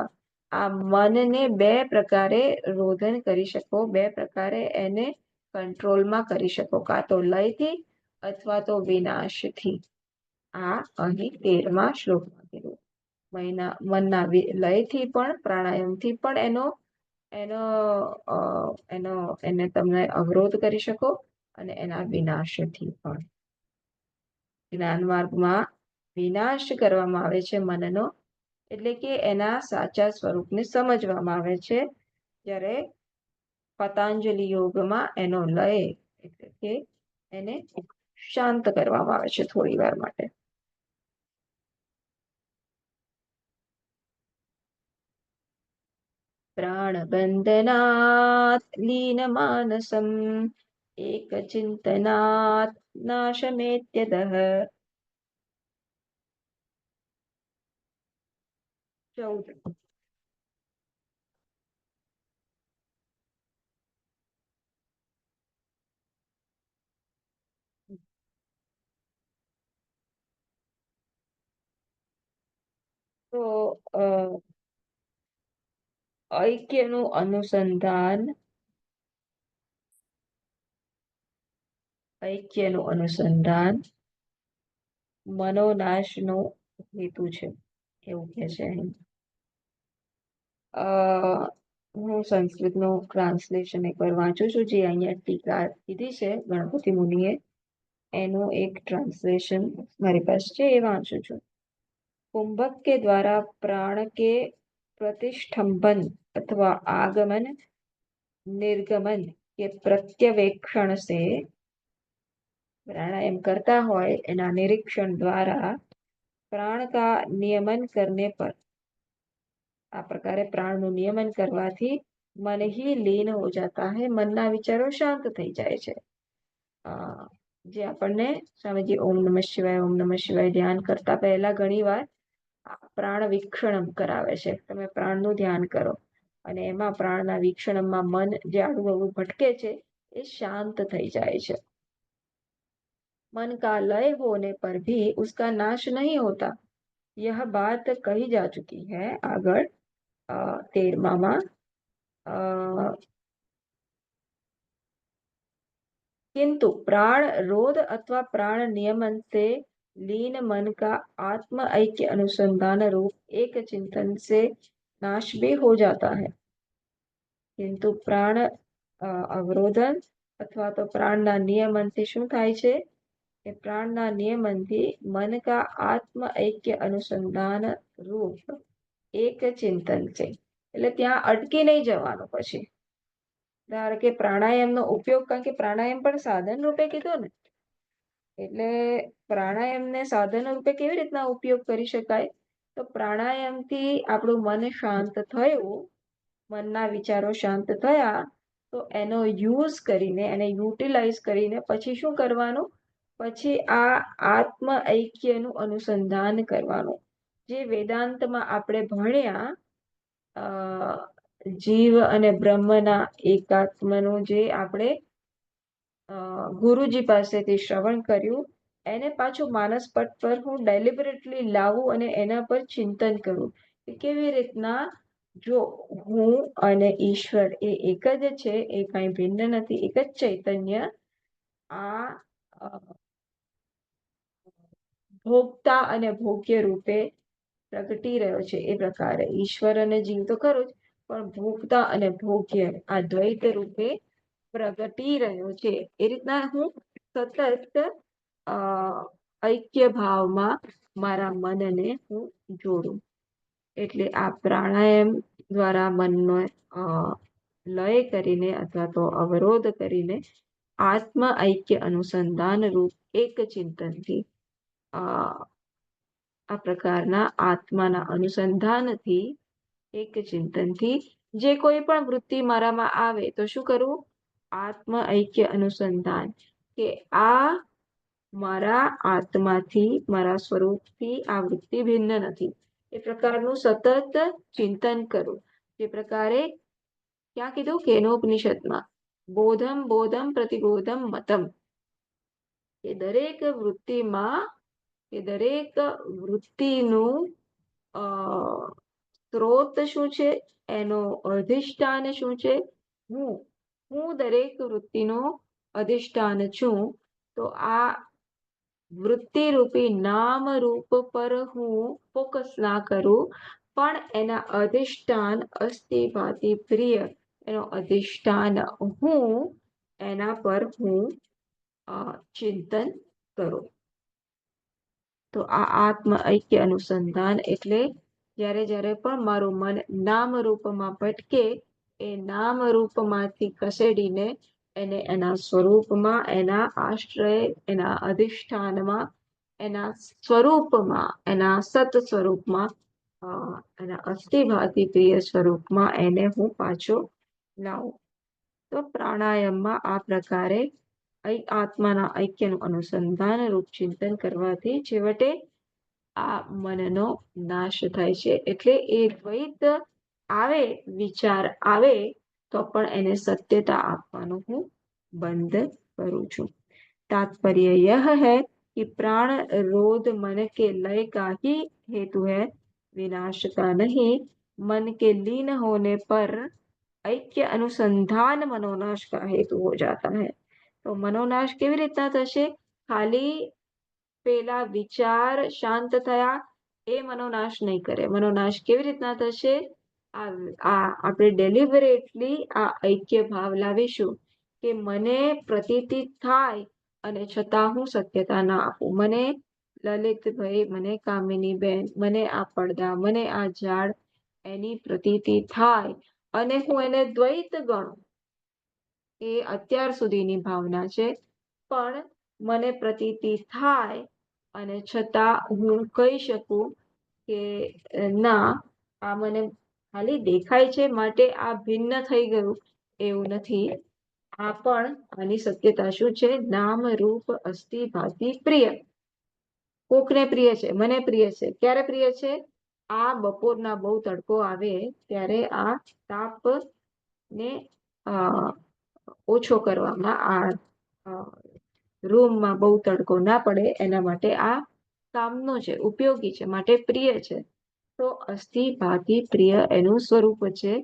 આ મનને બે પ્રકારે રોધન કરી શકો, બે પ્રકારે એને કંટ્રોલમાં કરી શકો, કાં તો લયથી અથવા તો વિનાશથી. આ અહીં 13મા શ્લોકમાં કીધું. મનના લયથી પણ, પ્રાણાયામથી પણ એને તમને અવરોધ કરી શકો અને એના વિનાશથી પણ. જ્ઞાન માર્ગમાં વિનાશ કરવામાં આવે છે મનનો, એટલે કે એના સાચા સ્વરૂપને સમજવામાં આવે છે. જ્યારે પતંજલિ યોગમાં એનો લય એટલે કે એને શાંત કરવામાં આવે છે થોડી વાર માટે. પ્રાણબંધનાત લીનમાનસમ એક ચિંતનાત નાશમેત્યદઃ. 14. તો ઐક્યનું અનુસંધાન મનોનાશનો હેતુ છે એવું કે છે અહીં. હું સંસ્કૃતનું ટ્રાન્સલેશન એકવાર વાંચું છું, જે અહીંયા ટીકા કીધી છે ગણપતિ મુનિએ, એનું એક ટ્રાન્સલેશન મારી પાસે છે, એ વાંચું છું. कुंभक के द्वारा प्राण के प्रतिष्ठंभन अथवा आगमन निर्गमन के प्रत्यवेक्षण से प्राणायाम करता હોય એના નિરીક્ષણ દ્વારા પ્રાણ કા નિયમન કરને પર, આ પ્રકારે પ્રાણનું નિયમન કરવાથી મન ही लीन हो जाता है, મનના વિચારો શાંત થઈ જાય છે. જે આપણને સ્વામીજી ઓમ નમઃ શિવાય ધ્યાન કરતા પહેલા ઘણીવાર પ્રાણ વિક્ષણમ કરાવે છે. તમે પ્રાણનું ધ્યાન કરો અને એમાં પ્રાણના વિક્ષણમમાં મન જે આડું અવળું ભટકે છે એ શાંત થઈ જાય છે. मन का लय होने पर भी उसका नाश नहीं होता, यह बात कही जा चुकी है આગળ 13માં. किंतु प्राण रोध अथवा प्राण नियमन से लीन मन का आत्म ऐक्य अनुसंधान रूप एक चिंतन से नाश भी हो जाता है. किंतु प्राण अवरोधन अथवा तो प्राणના નિયમનથી શું થાય છે કે પ્રાણના નિયમનથી મન કા આત્મ ઐક્ય અનુસંધાન રૂપ એક ચિંતન છે, એટલે ત્યાં અટકી નહીં જવાનું. પછી ધારો કે પ્રાણાયામનો ઉપયોગ, કારણ કે પ્રાણાયામ પણ સાધન રૂપે કીધો ને, એટલે પ્રાણાયામને સાધન રૂપે કેવી રીતના ઉપયોગ કરી શકાય? તો પ્રાણાયામથી આપણું મન શાંત થયું, મનના વિચારો શાંત થયા, તો એનો યુઝ કરીને, એને યુટિલાઇઝ કરીને પછી શું કરવાનું? પછી આ આત્મ ઐક્યનું અનુસંધાન કરવાનું. જે વેદાંતમાં આપણે ભણ્યા જીવ અને બ્રહ્મના એકાત્મનું જે આપણે ગુરુજી પાસેથી શ્રવણ કર્યું, એને પાછું માનસ પટ પર હું ડેલિબરેટલી લાવું અને એના પર ચિંતન કરું કે કેવી રીતના જો હું અને ઈશ્વર એ એક જ છે, એ કઈ ભિન્ન નથી, એક જ ચૈતન્ય આ ભોગતા અને ભોગ્ય રૂપે પ્રગટી રહ્યો છે. એ પ્રકારે ઈશ્વર અને જીવ તો ખરું જ, પણ ભોગતા અને ભોગ્ય આ દ્વૈત રૂપે પ્રગટી રહ્યો છે. એ રીતના હું સતત ઐક્ય ભાવમાં મારા મનને હું જોડું. એટલે આ પ્રાણાયામ દ્વારા મનનો લય કરીને અથવા તો અવરોધ કરીને આત્મ ઐક્ય અનુસંધાન રૂપ એક ચિંતનથી આ પ્રકારના આત્માના અનુસંધાનથી એક ચિંતનથી જે કોઈ પણ વૃત્તિ મારામાં આવે તો શું કરવું? આત્મ ઐક્ય અનુસંધાન, કે આ મારા આત્માથી, મારા સ્વરૂપથી આ વૃત્તિ ભિન્ન નથી, એ પ્રકારનું સતત ચિંતન કરું. જે પ્રકારે ક્યાં કીધું? કેનોપનિષદમાં બોધમ બોધમ પ્રતિબોધમ મતમ, કે દરેક વૃત્તિમાં, કે દરેક વૃત્તિનું સ્ત્રોત શું છે, એનો અધિષ્ઠાન શું છે? હું દરેક વૃત્તિનો અધિષ્ઠાન છું. તો આ વૃત્તિ રૂપી નામ રૂપ પર હું ફોકસ ના કરું, પણ એના અધિષ્ઠાન અસ્થિ ભાતિ પ્રિય, એનો અધિષ્ઠાન હું, એના પર હું ચિંતન કરું. તો આ આત્મ ઐક્ય અનુસંધાન એટલે જ્યારે પણ મારું મન નામ રૂપમાં ભટકે, એ નામ રૂપમાંથી ખસેડીને એને એના સ્વરૂપમાં, એના આશ્રય, એના અધિષ્ઠાનમાં, એના સ્વરૂપમાં, એના સત સ્વરૂપમાં, એના અસ્થિભાતિ પ્રિય સ્વરૂપમાં એને હું પાછો લાવું. તો પ્રાણાયામમાં આ પ્રકારે આત્માના ઐક્યનું અનુસંધાન રૂપ ચિંતન કરવાથી છેવટે આ મનનો નાશ થાય છે. એટલે એ દ્વૈત આવે, વિચાર આવે, તો પણ એને સત્યતા આપવાનું હું બંધ કરું છું. तात्पर्य यह है कि प्राण रोध मन के लय का ही हेतु है, विनाश का नहीं. मन के लीन होने पर ऐक्य अनुसंधान मनोनाश का हेतु हो जाता है. तो मनोनाश કેવી રીતના થશે? ખાલી પેલા વિચાર શાંત થયા એ મનોનાશ નહીં કરે. મનોનાશ કેવી રીતના થશે? આપણે ડેલિબરેટલી આ ઐક્ય ભાવ લાવીશું કે મને પ્રતીતિ થાય અને છતાં હું સત્યતા ના આપું. મને લલિતભાઈ, મને કામિની બેન, મને આ પડદા, મને આ ઝાડ, એની પ્રતીતિ થાય અને હું એને દ્વૈત ગણું, એ અત્યાર સુધીની ભાવના છે. પણ મને પ્રતીતિ થાય અને છતાં હું કહી શકું કે ના, આ મને ખાલી દેખાય છે માટે આ ભિન્ન થઈ ગયું, એવું નથી. આ પણ આની સત્યતા શું છે? નામ રૂપ અસ્થિ ભાતિ પ્રિય. કોકને પ્રિય છે, મને પ્રિય છે. ક્યારે પ્રિય છે? આ બપોરના બહુ તડકો આવે ત્યારે આ તાપ ને ઓછો કરવામાં, આ રૂમમાં બહુ તડકો ના પડે એના માટે આ કામનો છે, ઉપયોગી છે, માટે પ્રિય છે. તો અસ્થિ ભાતિ પ્રિય એનું સ્વરૂપ છે.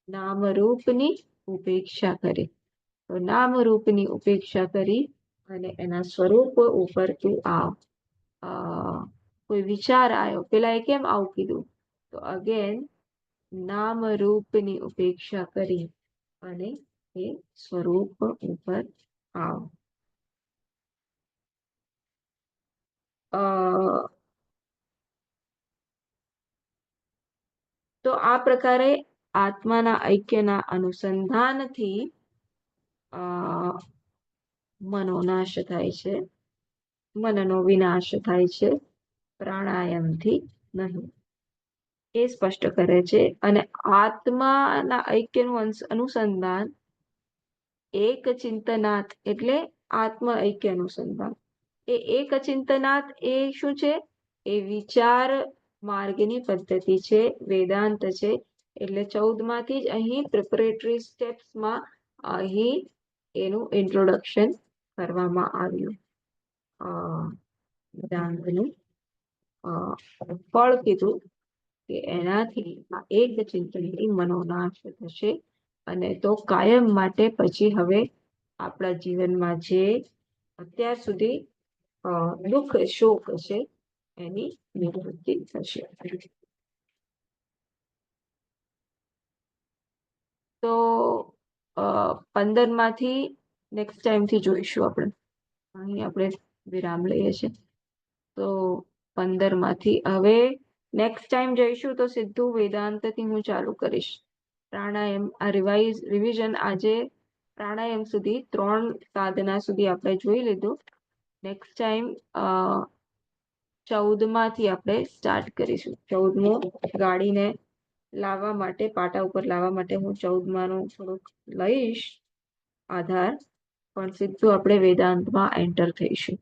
નામ રૂપની ઉપેક્ષા કરી. તો નામ રૂપની ઉપેક્ષા કરી અને એના સ્વરૂપ ઉપર તું આવ. કોઈ વિચાર આવ્યો, પેલા એ કેમ આવું કીધું? તો અગેન નામ રૂપની ઉપેક્ષા કરી અને એ સ્વરૂપ ઉપર આવ. તો આ પ્રકારે આત્માના ઐક્યના અનુસંધાનથી મનોનાશ થાય છે, મનનો વિનાશ થાય છે, પ્રાણાયામથી નહીં. એ સ્પષ્ટ કરે છે. અને આત્માના ઐક્યનું અનુસંધાન એક ચિંતનાત એટલે આત્મ ઐક્ય અનુસંધાન. એ એક ચિંતનાત એ શું છે? એ વિચાર માર્ગની પદ્ધતિ છે, વેદાંત છે. એટલે 14 માંથી જ અહીં પ્રિપરેટરી સ્ટેપ્સમાં અહીં એનું ઇન્ટ્રોડક્શન કરવામાં આવ્યું. વેદાંતનું ફળ કીધું કે એનાથી આ એક ચિંતનથી મનોનાશ થશે અને તો કાયમ માટે પછી હવે આપણા જીવનમાં જે અત્યાર સુધી દુઃખ શોક છે એની નિવૃત્તિ થશે. તો 15 માંથી નેક્સ્ટ ટાઈમથી જોઈશું આપણે. અહીં આપણે વિરામ લઈએ છીએ. તો 15 માંથી હવે નેક્સ્ટ ટાઈમ જઈશું તો સીધું વેદાંતથી હું ચાલુ કરીશ. પ્રાણાયામ આ રિવિઝન આજે પ્રાણાયામ સુધી 3 સાધના સુધી આપણે જોઈ લીધું. નેક્સ્ટ ટાઈમ 14 માંથી આપણે સ્ટાર્ટ કરીશું. 14મો ગાડીને લાવવા માટે, પાટા ઉપર લાવવા માટે હું 14માનું થોડુંક લઈશ આધાર, પણ સીધું આપણે વેદાંતમાં એન્ટર થઈશું.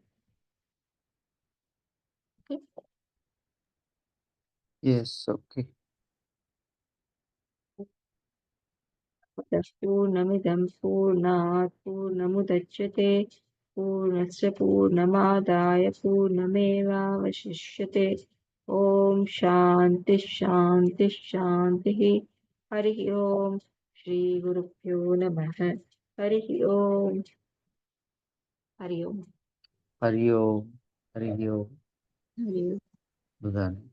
Yes, okay. पूर्णमिदं पूर्णात् पूर्णमुदच्यते पूर्णस्य पूर्णमादाय पूर्णमेवावशिष्यते. ओम शांति शांति शांति. हरि ओम. श्री गुरुभ्यो नमः. हरि ओम. हरि ओम. हरि ओम. हरि ओम. हरि ओम. बधाने.